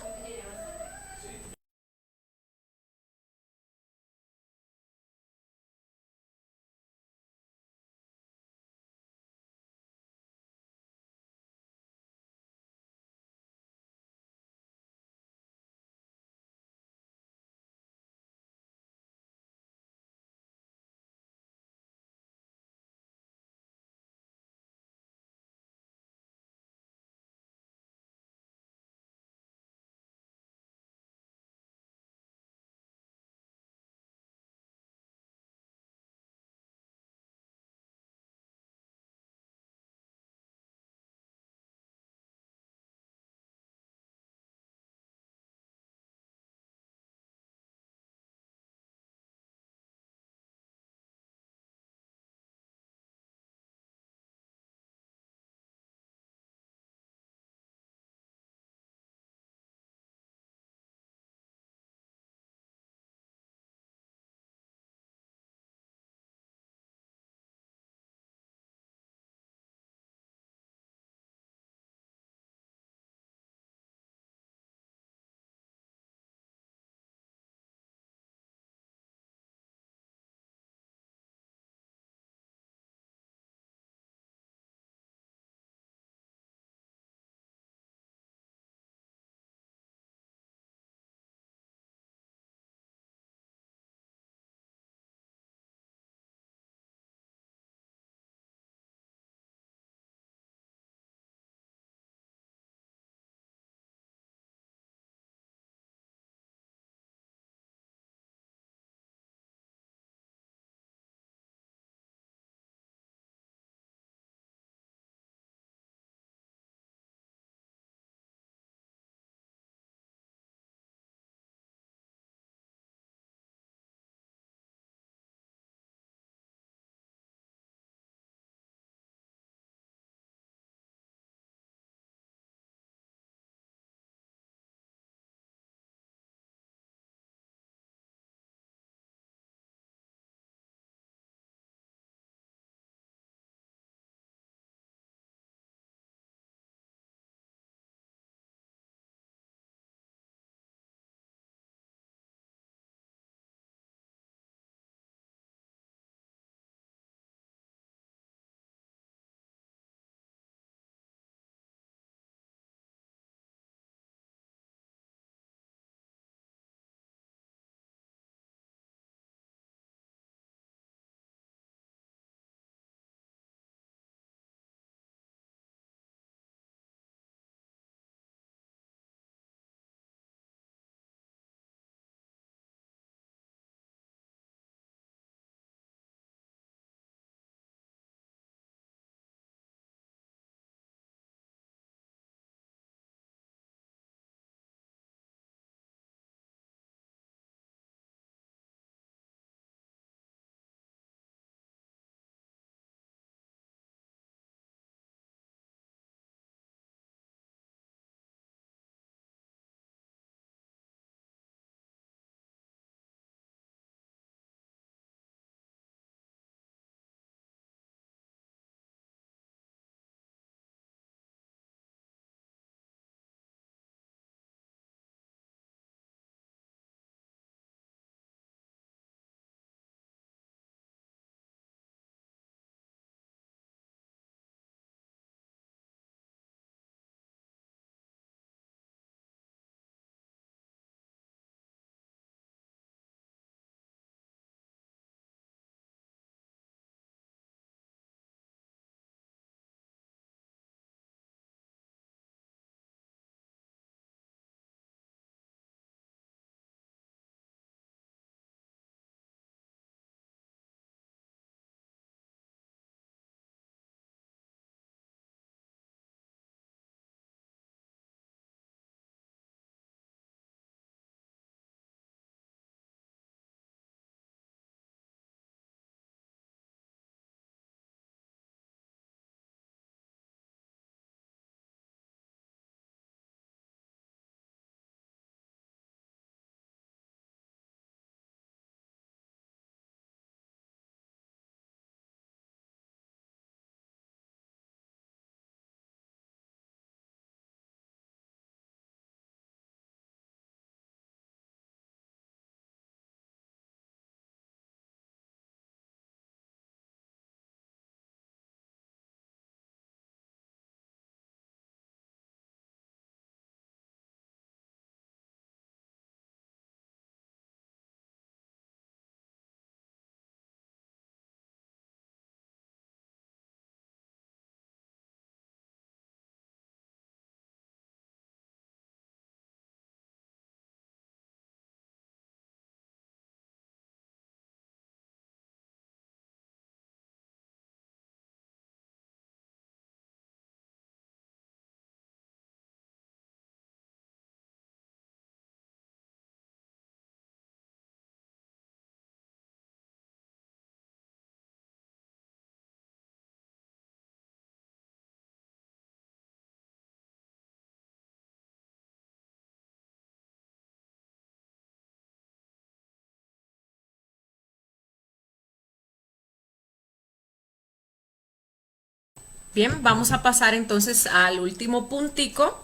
Bien, vamos a pasar entonces al último puntico.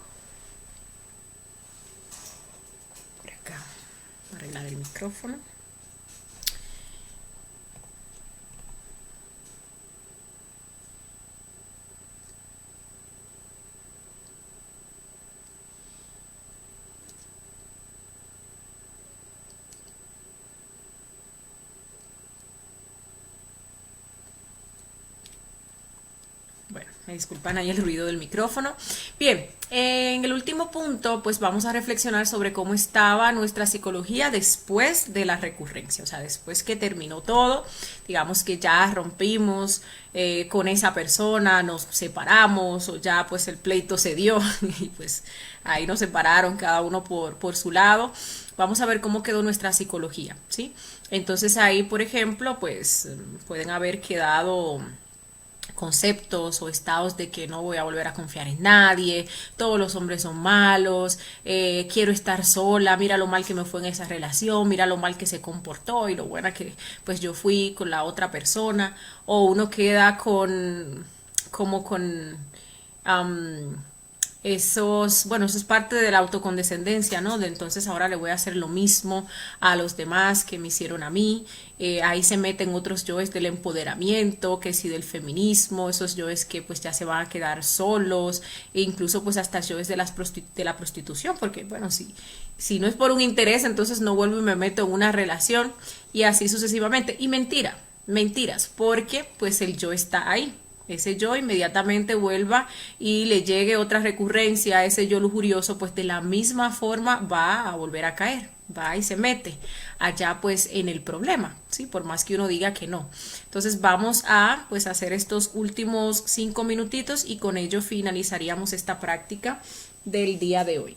Por acá, voy a arreglar el micrófono. Bueno, me disculpan ahí el ruido del micrófono. Bien, en el último punto, pues vamos a reflexionar sobre cómo estaba nuestra psicología después de la recurrencia, o sea, después que terminó todo, digamos que ya rompimos con esa persona, nos separamos o ya pues el pleito se dio y pues ahí nos separaron cada uno por su lado. Vamos a ver cómo quedó nuestra psicología, ¿sí? Entonces ahí, por ejemplo, pues pueden haber quedado conceptos o estados de que no voy a volver a confiar en nadie, todos los hombres son malos, quiero estar sola, mira lo mal que me fue en esa relación, mira lo mal que se comportó y lo buena que pues yo fui con la otra persona, o uno queda con como con um, esos, bueno, eso es parte de la autocondescendencia, ¿no? De entonces ahora le voy a hacer lo mismo a los demás que me hicieron a mí. Ahí se meten otros yoes del empoderamiento, que sí del feminismo, esos yoes que pues ya se van a quedar solos, e incluso pues hasta yoes de, de la prostitución, porque bueno, si no es por un interés, entonces no vuelvo y me meto en una relación y así sucesivamente. Y mentiras, porque pues el yo está ahí, ese yo inmediatamente vuelva y le llegue otra recurrencia a ese yo lujurioso, pues de la misma forma va a volver a caer, va y se mete allá pues en el problema, ¿sí? Por más que uno diga que no. Entonces vamos a pues hacer estos últimos 5 minutitos y con ello finalizaríamos esta práctica del día de hoy.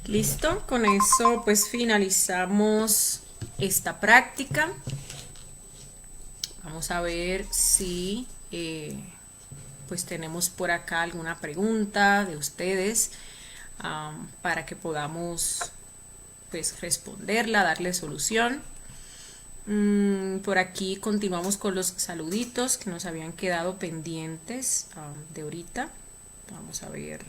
Listo, con eso pues finalizamos esta práctica. Vamos a ver si pues tenemos por acá alguna pregunta de ustedes, para que podamos pues responderla, darle solución. Por aquí continuamos con los saluditos que nos habían quedado pendientes de ahorita. Vamos a ver.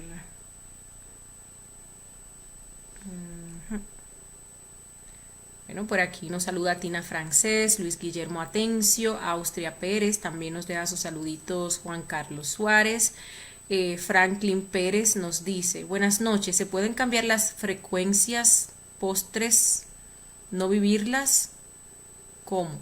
Bueno, por aquí nos saluda Tina Francés, Luis Guillermo Atencio, Austria Pérez, también nos deja sus saluditos Juan Carlos Suárez. Franklin Pérez nos dice: buenas noches, ¿se pueden cambiar las frecuencias postres, no vivirlas? ¿Cómo?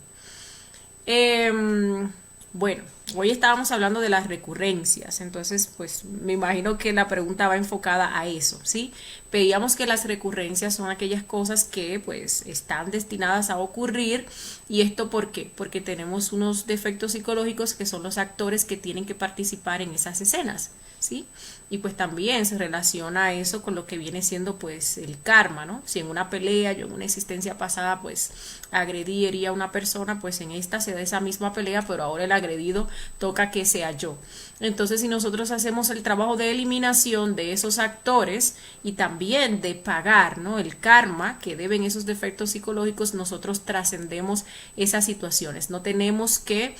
Bueno, hoy estábamos hablando de las recurrencias, entonces pues me imagino que la pregunta va enfocada a eso, ¿sí? Veíamos que las recurrencias son aquellas cosas que pues están destinadas a ocurrir. ¿Y esto por qué? Porque tenemos unos defectos psicológicos que son los actores que tienen que participar en esas escenas, ¿sí? Y pues también se relaciona eso con lo que viene siendo pues el karma, ¿no? Si en una pelea, yo en una existencia pasada pues agredí, herí a una persona, pues en esta se da esa misma pelea, pero ahora el agredido toca que sea yo. Entonces, si nosotros hacemos el trabajo de eliminación de esos actores y también de pagar, ¿no?, el karma que deben esos defectos psicológicos, nosotros trascendemos esas situaciones. No tenemos que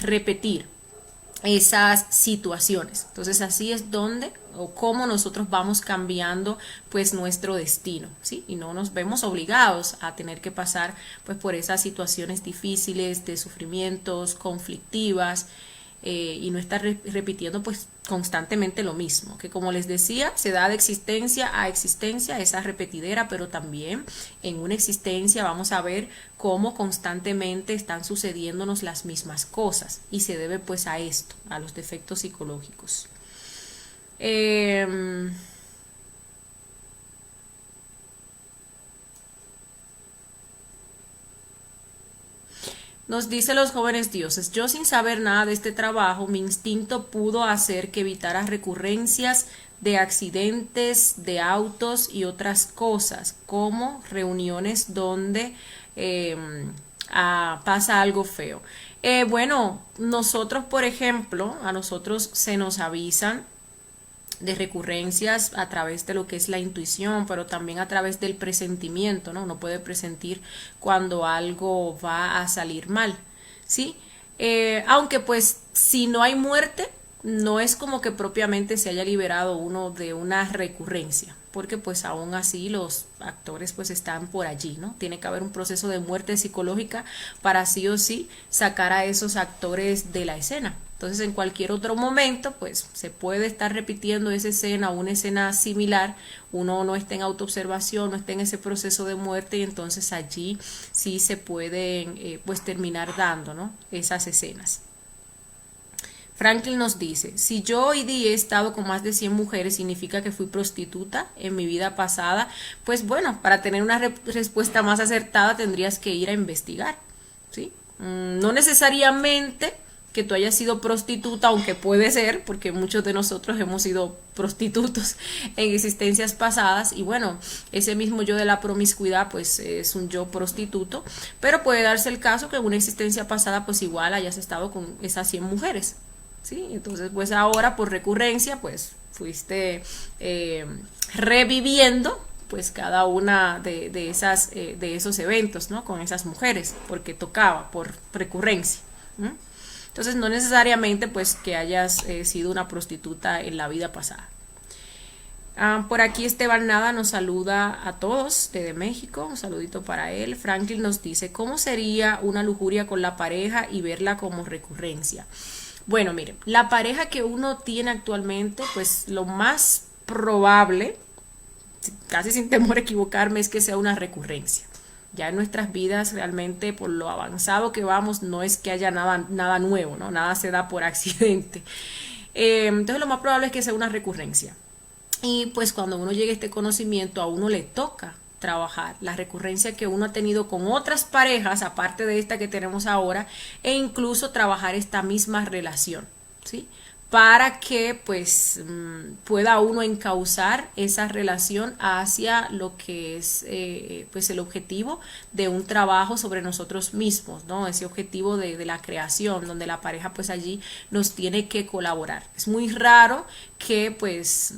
repetir esas situaciones. Entonces así es donde o cómo nosotros vamos cambiando pues nuestro destino, ¿sí? Y no nos vemos obligados a tener que pasar pues por esas situaciones difíciles, de sufrimientos, conflictivas, y no estar repitiendo pues constantemente lo mismo, que como les decía, se da de existencia a existencia esa repetidera, pero también en una existencia vamos a ver cómo constantemente están sucediéndonos las mismas cosas, y se debe pues a esto, a los defectos psicológicos. Nos dice los jóvenes dioses: yo sin saber nada de este trabajo, mi instinto pudo hacer que evitara recurrencias de accidentes de autos y otras cosas, como reuniones donde pasa algo feo. Bueno, nosotros, por ejemplo, a nosotros se nos avisan de recurrencias a través de lo que es la intuición, pero también a través del presentimiento, ¿no? Uno puede presentir cuando algo va a salir mal, ¿sí? Aunque pues si no hay muerte, no es como que propiamente se haya liberado uno de una recurrencia, porque pues aún así los actores pues están por allí, ¿no? Tiene que haber un proceso de muerte psicológica para sí o sí sacar a esos actores de la escena. Entonces en cualquier otro momento pues se puede estar repitiendo esa escena o una escena similar, uno no está en autoobservación, no está en ese proceso de muerte, y entonces allí sí se pueden pues terminar dando, ¿no?, esas escenas. Franklin nos dice: si yo hoy día he estado con más de 100 mujeres, ¿significa que fui prostituta en mi vida pasada? Pues bueno, para tener una respuesta más acertada tendrías que ir a investigar, ¿sí? No necesariamente que tú hayas sido prostituta, aunque puede ser, porque muchos de nosotros hemos sido prostitutos en existencias pasadas, y bueno, ese mismo yo de la promiscuidad pues es un yo prostituto, pero puede darse el caso que en una existencia pasada pues igual hayas estado con esas 100 mujeres, ¿sí? Entonces pues ahora por recurrencia pues fuiste reviviendo pues cada una de esos eventos, ¿no?, con esas mujeres, porque tocaba por recurrencia, ¿no? Entonces no necesariamente pues que hayas sido una prostituta en la vida pasada. Por aquí Esteban Nada nos saluda a todos desde México, un saludito para él. Franklin nos dice: ¿cómo sería una lujuria con la pareja y verla como recurrencia? Bueno, miren, la pareja que uno tiene actualmente, pues lo más probable, casi sin temor a equivocarme, es que sea una recurrencia. Ya en nuestras vidas realmente, por lo avanzado que vamos, no es que haya nada nuevo, ¿no? Nada se da por accidente. Entonces lo más probable es que sea una recurrencia. Y pues cuando uno llegue a este conocimiento, a uno le toca trabajar la recurrencia que uno ha tenido con otras parejas, aparte de esta que tenemos ahora, e incluso trabajar esta misma relación, ¿sí? para que pues pueda uno encauzar esa relación hacia lo que es pues el objetivo de un trabajo sobre nosotros mismos, ¿no? Ese objetivo de la creación, donde la pareja pues allí nos tiene que colaborar. Es muy raro que pues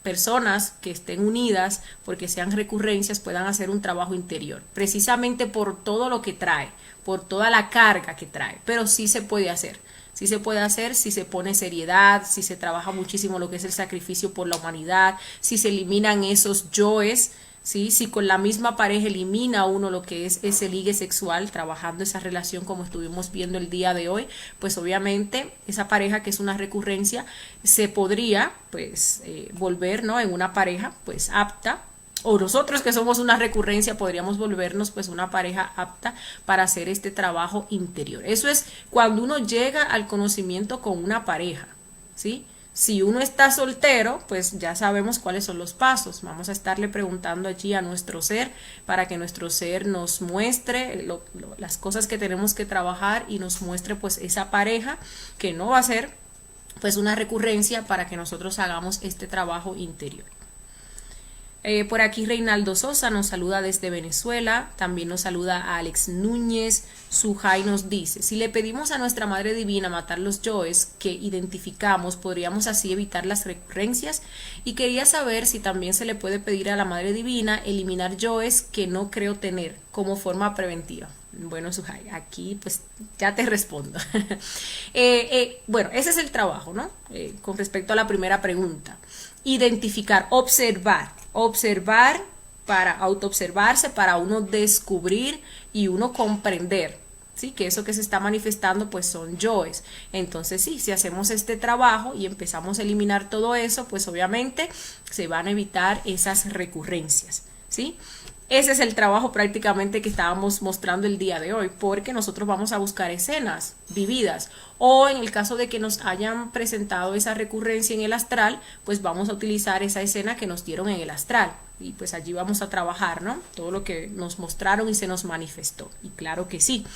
personas que estén unidas porque sean recurrencias puedan hacer un trabajo interior, precisamente por todo lo que trae, por toda la carga que trae, pero sí se puede hacer. Sí se puede hacer si se pone seriedad, si se trabaja muchísimo lo que es el sacrificio por la humanidad, si se eliminan esos yoes, ¿sí? Si con la misma pareja elimina uno lo que es ese ligue sexual, trabajando esa relación como estuvimos viendo el día de hoy, pues obviamente esa pareja que es una recurrencia se podría pues volver, ¿no? En una pareja pues apta, o nosotros que somos una recurrencia podríamos volvernos pues una pareja apta para hacer este trabajo interior. Eso es cuando uno llega al conocimiento con una pareja, ¿sí? Si uno está soltero, pues ya sabemos cuáles son los pasos. Vamos a estarle preguntando allí a nuestro ser para que nuestro ser nos muestre las cosas que tenemos que trabajar y nos muestre pues esa pareja que no va a ser pues una recurrencia para que nosotros hagamos este trabajo interior. Por aquí Reinaldo Sosa nos saluda desde Venezuela, también nos saluda a Alex Núñez. Sujay nos dice, si le pedimos a nuestra Madre Divina matar los yoes que identificamos, podríamos así evitar las recurrencias, y quería saber si también se le puede pedir a la Madre Divina eliminar yoes que no creo tener como forma preventiva. Bueno, Sujay, aquí pues ya te respondo. Bueno, ese es el trabajo, ¿no? Con respecto a la primera pregunta, identificar, observar para autoobservarse, para uno descubrir y uno comprender, ¿sí? Que eso que se está manifestando pues son yoes. Entonces sí, si hacemos este trabajo y empezamos a eliminar todo eso, pues obviamente se van a evitar esas recurrencias, ¿sí? Ese es el trabajo prácticamente que estábamos mostrando el día de hoy, porque nosotros vamos a buscar escenas vividas, o en el caso de que nos hayan presentado esa recurrencia en el astral, pues vamos a utilizar esa escena que nos dieron en el astral, y pues allí vamos a trabajar, ¿no? Todo lo que nos mostraron y se nos manifestó, y claro que sí.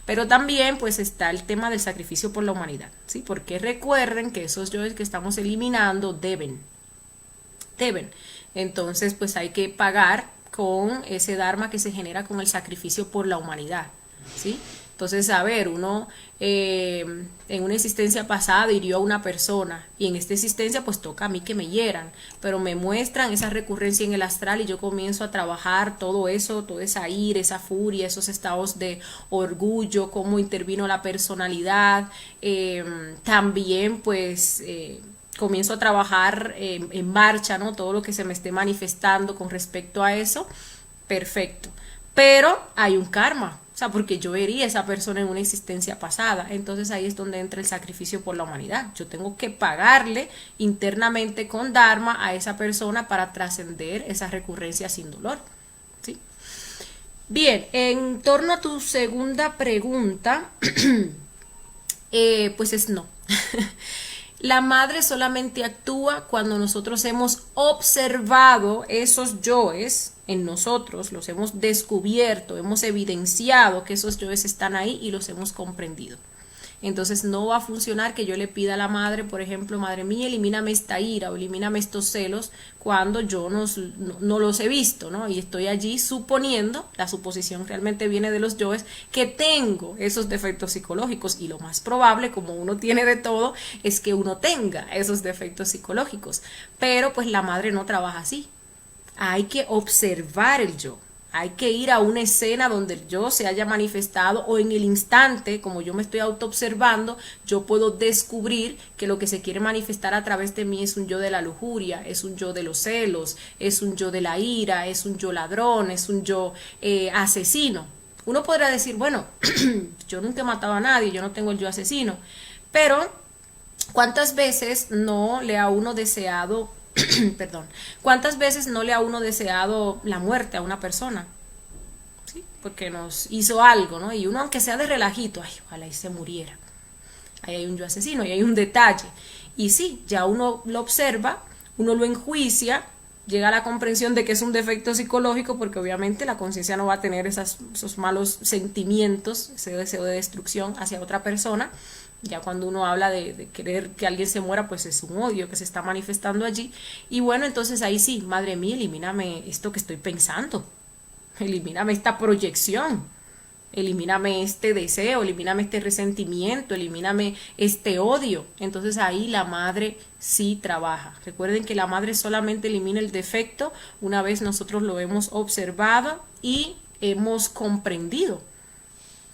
Pero también pues está el tema del sacrificio por la humanidad, ¿sí? Porque recuerden que esos yoes que estamos eliminando deben. Entonces pues hay que pagar con ese dharma que se genera con el sacrificio por la humanidad, ¿sí? Entonces, a ver, uno en una existencia pasada hirió a una persona, y en esta existencia pues toca a mí que me hieran, pero me muestran esa recurrencia en el astral y yo comienzo a trabajar todo eso, toda esa ira, esa furia, esos estados de orgullo, cómo intervino la personalidad, también pues comienzo a trabajar en marcha, ¿no? Todo lo que se me esté manifestando con respecto a eso, perfecto. Pero hay un karma, o sea, porque yo herí a esa persona en una existencia pasada. Entonces ahí es donde entra el sacrificio por la humanidad. Yo tengo que pagarle internamente con dharma a esa persona para trascender esa recurrencia sin dolor, ¿sí? Bien, en torno a tu segunda pregunta, pues es no. La madre solamente actúa cuando nosotros hemos observado esos yoes en nosotros, los hemos descubierto, hemos evidenciado que esos yoes están ahí y los hemos comprendido. Entonces no va a funcionar que yo le pida a la madre, por ejemplo, madre mía, elimíname esta ira o elimíname estos celos cuando yo no los he visto, ¿no? Y estoy allí suponiendo, la suposición realmente viene de los yoes, que tengo esos defectos psicológicos, y lo más probable, como uno tiene de todo, es que uno tenga esos defectos psicológicos. Pero pues la madre no trabaja así. Hay que observar el yo. Hay que ir a una escena donde el yo se haya manifestado, o en el instante, como yo me estoy autoobservando, yo puedo descubrir que lo que se quiere manifestar a través de mí es un yo de la lujuria, es un yo de los celos, es un yo de la ira, es un yo ladrón, es un yo asesino. Uno podrá decir, bueno, yo nunca he matado a nadie, yo no tengo el yo asesino, pero ¿cuántas veces no le ha uno deseado perdón, ¿cuántas veces no le ha uno deseado la muerte a una persona? ¿Sí? Porque nos hizo algo, ¿no? Y uno, aunque sea de relajito, ay, ojalá y se muriera. Ahí hay un yo asesino y hay un detalle. Y sí, ya uno lo observa, uno lo enjuicia, llega a la comprensión de que es un defecto psicológico, porque obviamente la conciencia no va a tener esos malos sentimientos, ese deseo de destrucción hacia otra persona. Ya cuando uno habla de querer que alguien se muera, pues es un odio que se está manifestando allí. Y bueno, entonces ahí sí, madre mía, elimíname esto que estoy pensando, elimíname esta proyección, elimíname este deseo, elimíname este resentimiento, elimíname este odio. Entonces ahí la madre sí trabaja. Recuerden que la madre solamente elimina el defecto una vez nosotros lo hemos observado y hemos comprendido.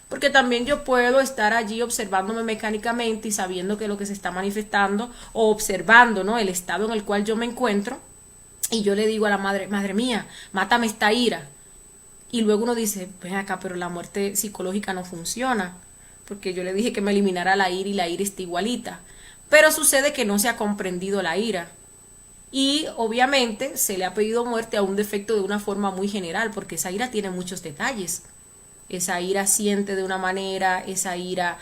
Porque también yo puedo estar allí observándome mecánicamente y sabiendo que lo que se está manifestando o observando, ¿no?, el estado en el cual yo me encuentro, y yo le digo a la madre, madre mía, mátame esta ira. Y luego uno dice, ven acá, pero la muerte psicológica no funciona, porque yo le dije que me eliminara la ira y la ira está igualita. Pero sucede que no se ha comprendido la ira. Y obviamente se le ha pedido muerte a un defecto de una forma muy general, porque esa ira tiene muchos detalles. Esa ira siente de una manera, esa ira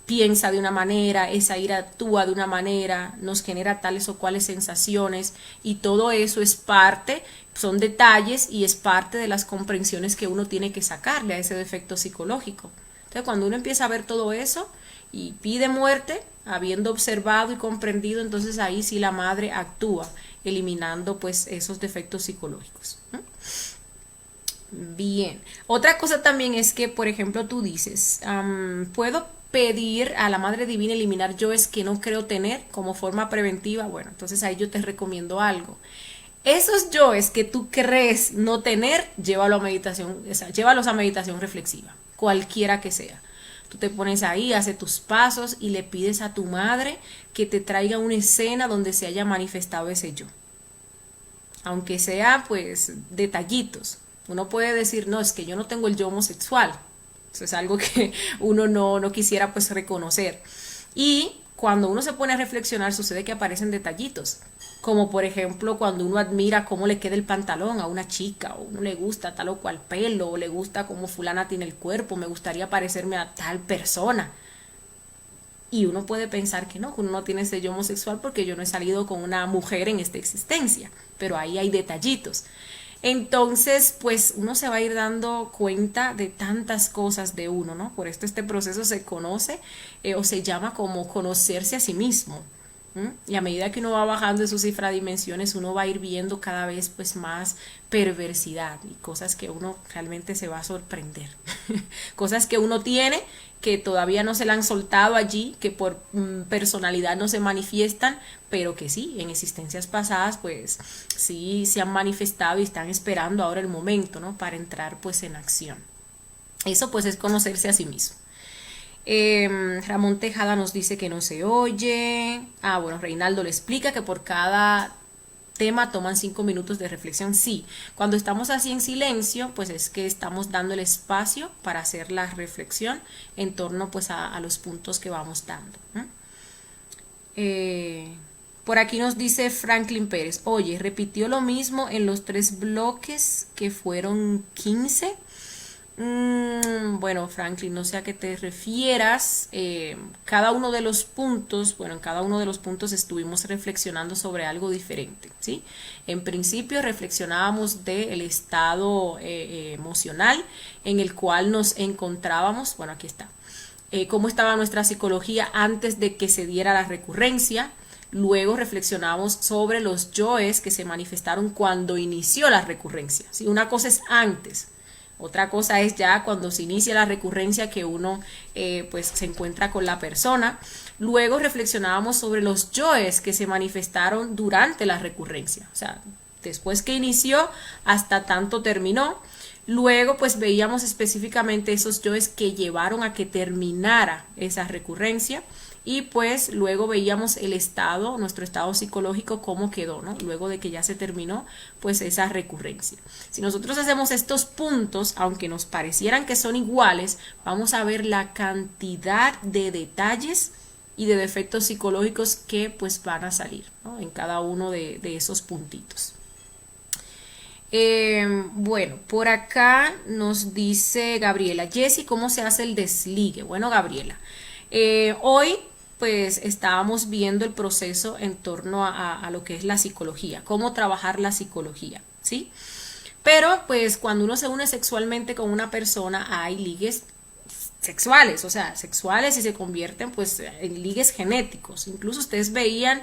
piensa de una manera, esa ira actúa de una manera, nos genera tales o cuales sensaciones, y todo eso es parte, son detalles y es parte de las comprensiones que uno tiene que sacarle a ese defecto psicológico. Entonces cuando uno empieza a ver todo eso y pide muerte, habiendo observado y comprendido, entonces ahí sí la madre actúa, eliminando pues esos defectos psicológicos. Bien, otra cosa también es que, por ejemplo, tú dices, ¿puedo pedir a la Madre Divina eliminar yoes que no creo tener como forma preventiva? Bueno, entonces ahí yo te recomiendo algo. Esos yoes que tú crees no tener, llévalo a meditación, o sea, llévalos a meditación reflexiva, cualquiera que sea. Tú te pones ahí, haces tus pasos y le pides a tu madre que te traiga una escena donde se haya manifestado ese yo. Aunque sea, pues, detallitos. Uno puede decir, no, es que yo no tengo el yo homosexual. Eso es algo que uno no quisiera pues reconocer. Y cuando uno se pone a reflexionar, sucede que aparecen detallitos. Como por ejemplo cuando uno admira cómo le queda el pantalón a una chica, o uno le gusta tal o cual pelo, o le gusta cómo fulana tiene el cuerpo, me gustaría parecerme a tal persona. Y uno puede pensar que no uno no tiene ese yo homosexual porque yo no he salido con una mujer en esta existencia. Pero ahí hay detallitos. Entonces, pues uno se va a ir dando cuenta de tantas cosas de uno, ¿no? Por esto este proceso se conoce o se llama como conocerse a sí mismo. Y a medida que uno va bajando de sus infradimensiones, uno va a ir viendo cada vez pues más perversidad y cosas que uno realmente se va a sorprender. Cosas que uno tiene que todavía no se la han soltado allí, que por personalidad no se manifiestan, pero que sí, en existencias pasadas pues sí se han manifestado y están esperando ahora el momento, ¿no?, para entrar pues en acción. Eso pues es conocerse a sí mismo. Ramón Tejada nos dice que no se oye. Bueno, Reinaldo le explica que por cada tema toman 5 minutos de reflexión. Sí, cuando estamos así en silencio, pues es que estamos dando el espacio para hacer la reflexión en torno pues a los puntos que vamos dando. Por aquí nos dice Franklin Pérez, oye, repitió lo mismo en los 3 bloques que fueron 15. Bueno, Franklin, no sé a qué te refieras. Cada uno de los puntos, bueno, en cada uno de los puntos estuvimos reflexionando sobre algo diferente, ¿sí? En principio reflexionábamos del estado emocional en el cual nos encontrábamos, bueno, aquí está, cómo estaba nuestra psicología antes de que se diera la recurrencia. Luego reflexionamos sobre los yoes que se manifestaron cuando inició la recurrencia, ¿sí? Una cosa es antes. Otra cosa es ya cuando se inicia la recurrencia que uno pues se encuentra con la persona. Luego reflexionábamos sobre los yoes que se manifestaron durante la recurrencia. O sea, después que inició hasta tanto terminó. Luego pues veíamos específicamente esos yoes que llevaron a que terminara esa recurrencia. Y pues luego veíamos el estado, nuestro estado psicológico, cómo quedó, ¿no? Luego de que ya se terminó pues esa recurrencia. Si nosotros hacemos estos puntos, aunque nos parecieran que son iguales, vamos a ver la cantidad de detalles y de defectos psicológicos que pues van a salir, ¿no?, en cada uno de esos puntitos. Bueno, por acá nos dice Gabriela, Jessy, ¿cómo se hace el desligue? Bueno, Gabriela, hoy pues estábamos viendo el proceso en torno a lo que es la psicología, cómo trabajar la psicología, ¿sí? Pero pues cuando uno se une sexualmente con una persona hay ligues sexuales, o sea, sexuales y se convierten pues en ligues genéticos. Incluso ustedes veían,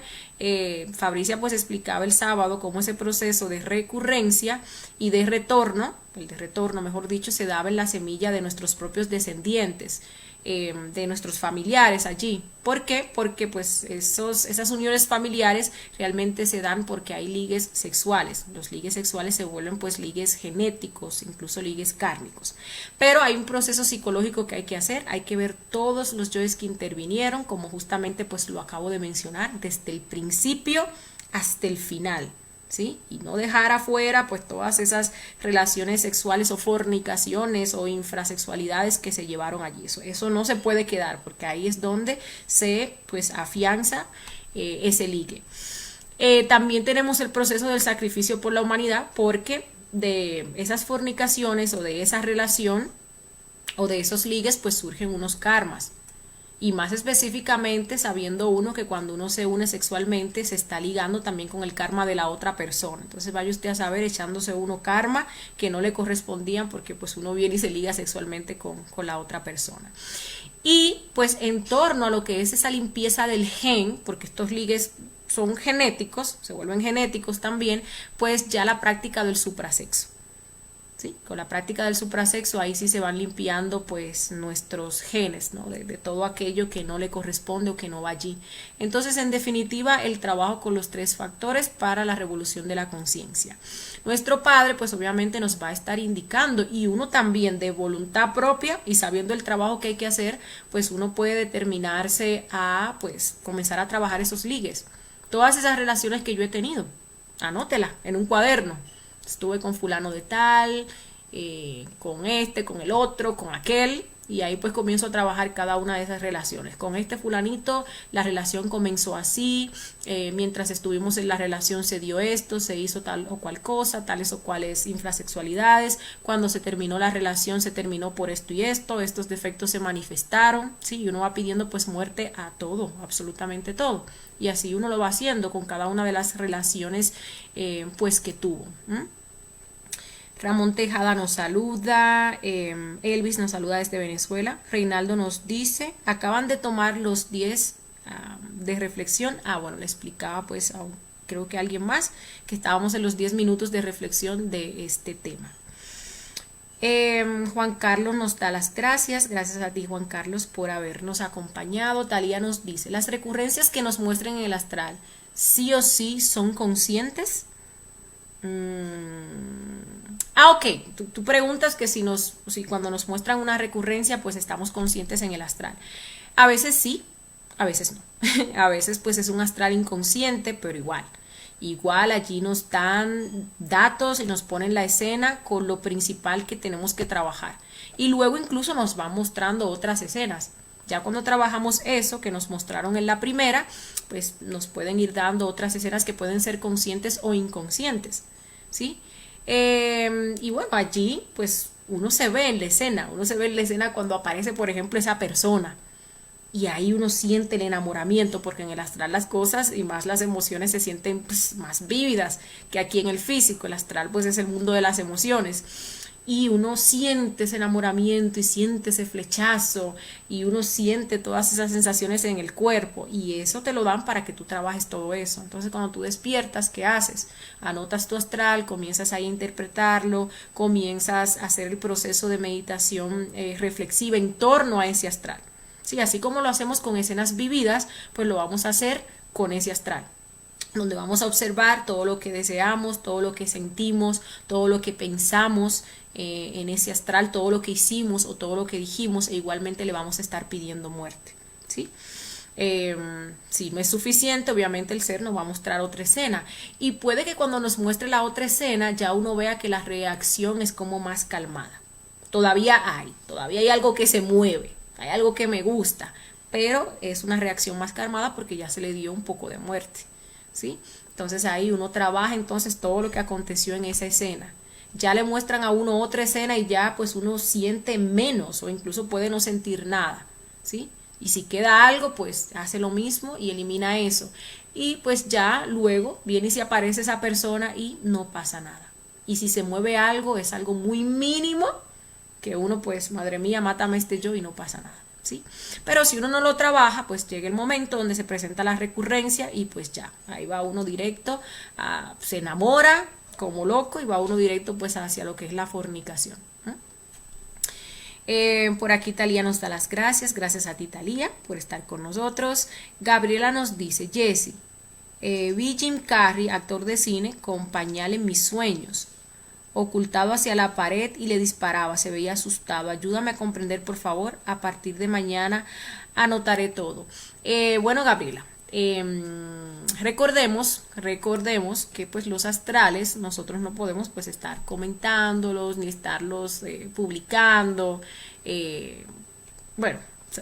Fabricia pues explicaba el sábado cómo ese proceso de recurrencia y de retorno, el de retorno mejor dicho, se daba en la semilla de nuestros propios descendientes, de nuestros familiares allí. ¿Por qué? Porque pues esas uniones familiares realmente se dan porque hay ligues sexuales. Los ligues sexuales se vuelven pues ligues genéticos, incluso ligues kármicos. Pero hay un proceso psicológico que hay que hacer, hay que ver todos los yoes que intervinieron, como justamente pues lo acabo de mencionar, desde el principio hasta el final. ¿Sí? Y no dejar afuera pues todas esas relaciones sexuales o fornicaciones o infrasexualidades que se llevaron allí. Eso no se puede quedar porque ahí es donde se pues afianza ese ligue. También tenemos el proceso del sacrificio por la humanidad, porque de esas fornicaciones o de esa relación o de esos ligues pues surgen unos karmas. Y más específicamente sabiendo uno que cuando uno se une sexualmente se está ligando también con el karma de la otra persona. Entonces vaya usted a saber echándose uno karma que no le correspondían porque pues uno viene y se liga sexualmente con la otra persona. Y pues en torno a lo que es esa limpieza del gen, porque estos ligues son genéticos, se vuelven genéticos también, pues ya la práctica del suprasexo. ¿Sí? Con la práctica del suprasexo ahí sí se van limpiando pues nuestros genes, ¿no? de todo aquello que no le corresponde o que no va allí. Entonces, en definitiva, el trabajo con los 3 factores para la revolución de la conciencia. Nuestro Padre pues obviamente nos va a estar indicando, y uno también de voluntad propia y sabiendo el trabajo que hay que hacer, pues uno puede determinarse a pues comenzar a trabajar esos ligues. Todas esas relaciones que yo he tenido, anótela en un cuaderno. Estuve con fulano de tal, con este, con el otro, con aquel, y ahí pues comienzo a trabajar cada una de esas relaciones. Con este fulanito la relación comenzó así, mientras estuvimos en la relación se dio esto, se hizo tal o cual cosa, tales o cuales infrasexualidades, cuando se terminó la relación se terminó por esto y esto, estos defectos se manifestaron, ¿sí? Y uno va pidiendo pues muerte a todo, absolutamente todo. Y así uno lo va haciendo con cada una de las relaciones pues que tuvo. Ramón Tejada nos saluda, Elvis nos saluda desde Venezuela, Reinaldo nos dice, acaban de tomar los 10 de reflexión. Bueno, le explicaba pues creo que a alguien más que estábamos en los 10 minutos de reflexión de este tema. Juan Carlos nos da las gracias a ti Juan Carlos por habernos acompañado. Talía nos dice, las recurrencias que nos muestran en el astral, sí o sí son conscientes. Ok, tú preguntas que si cuando nos muestran una recurrencia pues estamos conscientes en el astral. A veces sí, a veces no. A veces pues es un astral inconsciente, pero igual allí nos dan datos y nos ponen la escena con lo principal que tenemos que trabajar. Y luego incluso nos van mostrando otras escenas. Ya cuando trabajamos eso que nos mostraron en la primera, pues nos pueden ir dando otras escenas que pueden ser conscientes o inconscientes, ¿sí? Y bueno, allí pues uno se ve en la escena cuando aparece por ejemplo esa persona. Y ahí uno siente el enamoramiento, porque en el astral las cosas y más las emociones se sienten pues, más vívidas que aquí en el físico. El astral pues es el mundo de las emociones. Y uno siente ese enamoramiento y siente ese flechazo y uno siente todas esas sensaciones en el cuerpo, y eso te lo dan para que tú trabajes todo eso. Entonces cuando tú despiertas, ¿qué haces? Anotas tu astral, comienzas ahí a interpretarlo, comienzas a hacer el proceso de meditación reflexiva en torno a ese astral. Sí, así como lo hacemos con escenas vividas, pues lo vamos a hacer con ese astral, donde vamos a observar todo lo que deseamos, todo lo que sentimos, todo lo que pensamos en ese astral, todo lo que hicimos o todo lo que dijimos, e igualmente le vamos a estar pidiendo muerte, ¿sí? Si no es suficiente, obviamente el ser nos va a mostrar otra escena, y puede que cuando nos muestre la otra escena ya uno vea que la reacción es como más calmada. Todavía hay algo que se mueve, hay algo que me gusta, pero es una reacción más calmada porque ya se le dio un poco de muerte, ¿sí? Entonces ahí uno trabaja entonces todo lo que aconteció en esa escena. Ya le muestran a uno otra escena y ya pues uno siente menos o incluso puede no sentir nada, ¿sí? Y si queda algo pues hace lo mismo y elimina eso. Y pues ya luego viene y se aparece esa persona y no pasa nada. Y si se mueve algo es algo muy mínimo, que uno pues, madre mía, mátame este yo y no pasa nada, ¿sí? Pero si uno no lo trabaja, pues llega el momento donde se presenta la recurrencia y pues ya, ahí va uno directo, se enamora como loco y va uno directo pues hacia lo que es la fornicación. Por aquí Talía nos da las gracias. Gracias a ti, Talía, por estar con nosotros. Gabriela nos dice: Jessie, vi Jim Carrey, actor de cine, con pañal en mis sueños, ocultado hacia la pared, y le disparaba. Se veía asustado. Ayúdame a comprender, por favor. A partir de mañana anotaré todo. Bueno, Gabriela, recordemos que pues los astrales nosotros no podemos pues estar comentándolos ni estarlos publicando. Bueno,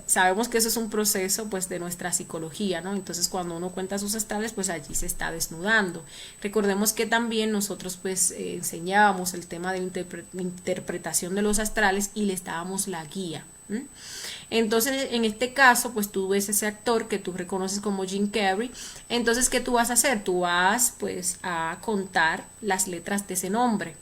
sabemos que eso es un proceso pues de nuestra psicología, ¿no? Entonces cuando uno cuenta sus astrales, pues allí se está desnudando. Recordemos que también nosotros pues enseñábamos el tema de la interpretación de los astrales y les dábamos la guía. Entonces en este caso pues tú ves ese actor que tú reconoces como Jim Carrey. Entonces ¿qué tú vas a hacer? Tú vas pues a contar las letras de ese nombre.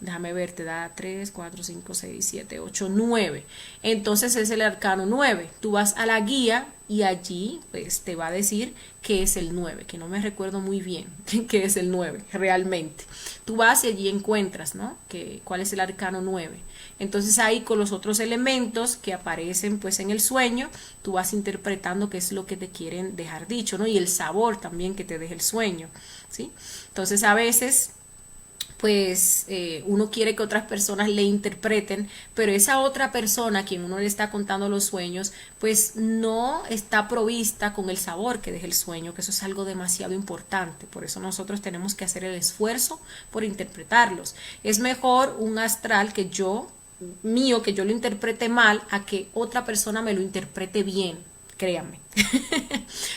Déjame ver, te da 3, 4, 5, 6, 7, 8, 9. Entonces es el arcano 9. Tú vas a la guía y allí pues te va a decir qué es el 9, que no me recuerdo muy bien qué es el 9 realmente. Tú vas y allí encuentras, ¿no? Cuál es el arcano 9. Entonces ahí con los otros elementos que aparecen pues en el sueño, tú vas interpretando qué es lo que te quieren dejar dicho, ¿no? Y el sabor también que te deja el sueño, ¿sí? Entonces a veces pues uno quiere que otras personas le interpreten, pero esa otra persona a quien uno le está contando los sueños, pues no está provista con el sabor que deja el sueño, que eso es algo demasiado importante. Por eso nosotros tenemos que hacer el esfuerzo por interpretarlos. Es mejor un astral que yo lo interprete mal a que otra persona me lo interprete bien. Créanme,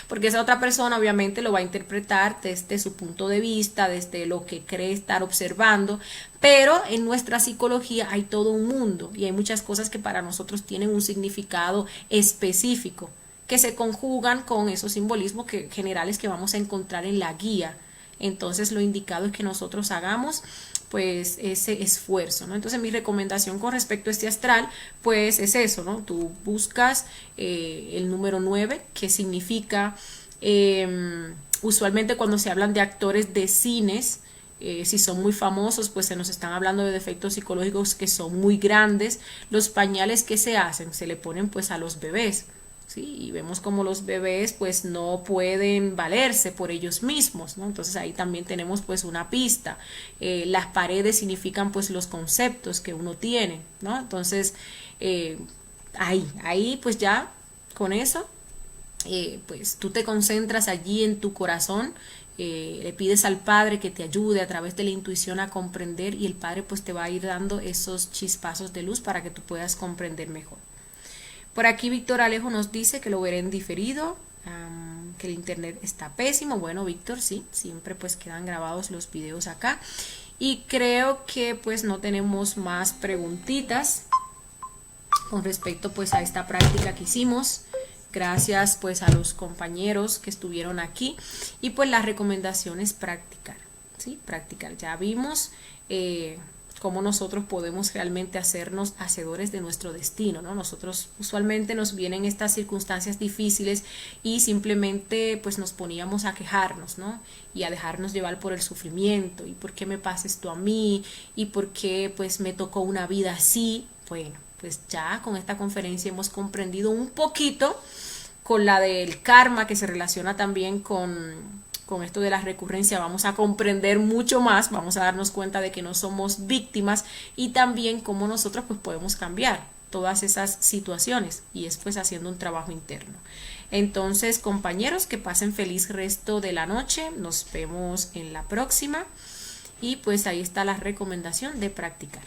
porque esa otra persona obviamente lo va a interpretar desde su punto de vista, desde lo que cree estar observando, pero en nuestra psicología hay todo un mundo y hay muchas cosas que para nosotros tienen un significado específico, que se conjugan con esos simbolismos generales que vamos a encontrar en la guía. Entonces lo indicado es que nosotros hagamos pues ese esfuerzo, ¿no? Entonces mi recomendación con respecto a este astral pues es eso, ¿no? Tú buscas el número 9, que significa usualmente cuando se hablan de actores de cines, si son muy famosos, pues se nos están hablando de defectos psicológicos que son muy grandes. Los pañales que se hacen, se le ponen pues a los bebés, ¿sí? Y vemos como los bebés pues no pueden valerse por ellos mismos, ¿no? Entonces ahí también tenemos pues una pista. Las paredes significan pues los conceptos que uno tiene, ¿no? Entonces ahí pues ya con eso pues tú te concentras allí en tu corazón. Le pides al Padre que te ayude a través de la intuición a comprender, y el Padre pues te va a ir dando esos chispazos de luz para que tú puedas comprender mejor. Por aquí Víctor Alejo nos dice que lo veré en diferido, que el internet está pésimo. Bueno, Víctor, sí, siempre pues quedan grabados los videos acá. Y creo que pues no tenemos más preguntitas con respecto pues a esta práctica que hicimos. Gracias pues a los compañeros que estuvieron aquí. Y pues la recomendación es practicar, ¿sí? Practicar. Ya vimos cómo nosotros podemos realmente hacernos hacedores de nuestro destino, ¿no? Nosotros usualmente nos vienen estas circunstancias difíciles y simplemente pues nos poníamos a quejarnos, ¿no? Y a dejarnos llevar por el sufrimiento. ¿Y por qué me pasa esto a mí? ¿Y por qué pues me tocó una vida así? Bueno, pues ya con esta conferencia hemos comprendido un poquito, con la del karma que se relaciona también con esto de la recurrencia. Vamos a comprender mucho más, vamos a darnos cuenta de que no somos víctimas y también cómo nosotros pues podemos cambiar todas esas situaciones, y es pues haciendo un trabajo interno. Entonces, compañeros, que pasen feliz resto de la noche, nos vemos en la próxima, y pues ahí está la recomendación de practicar.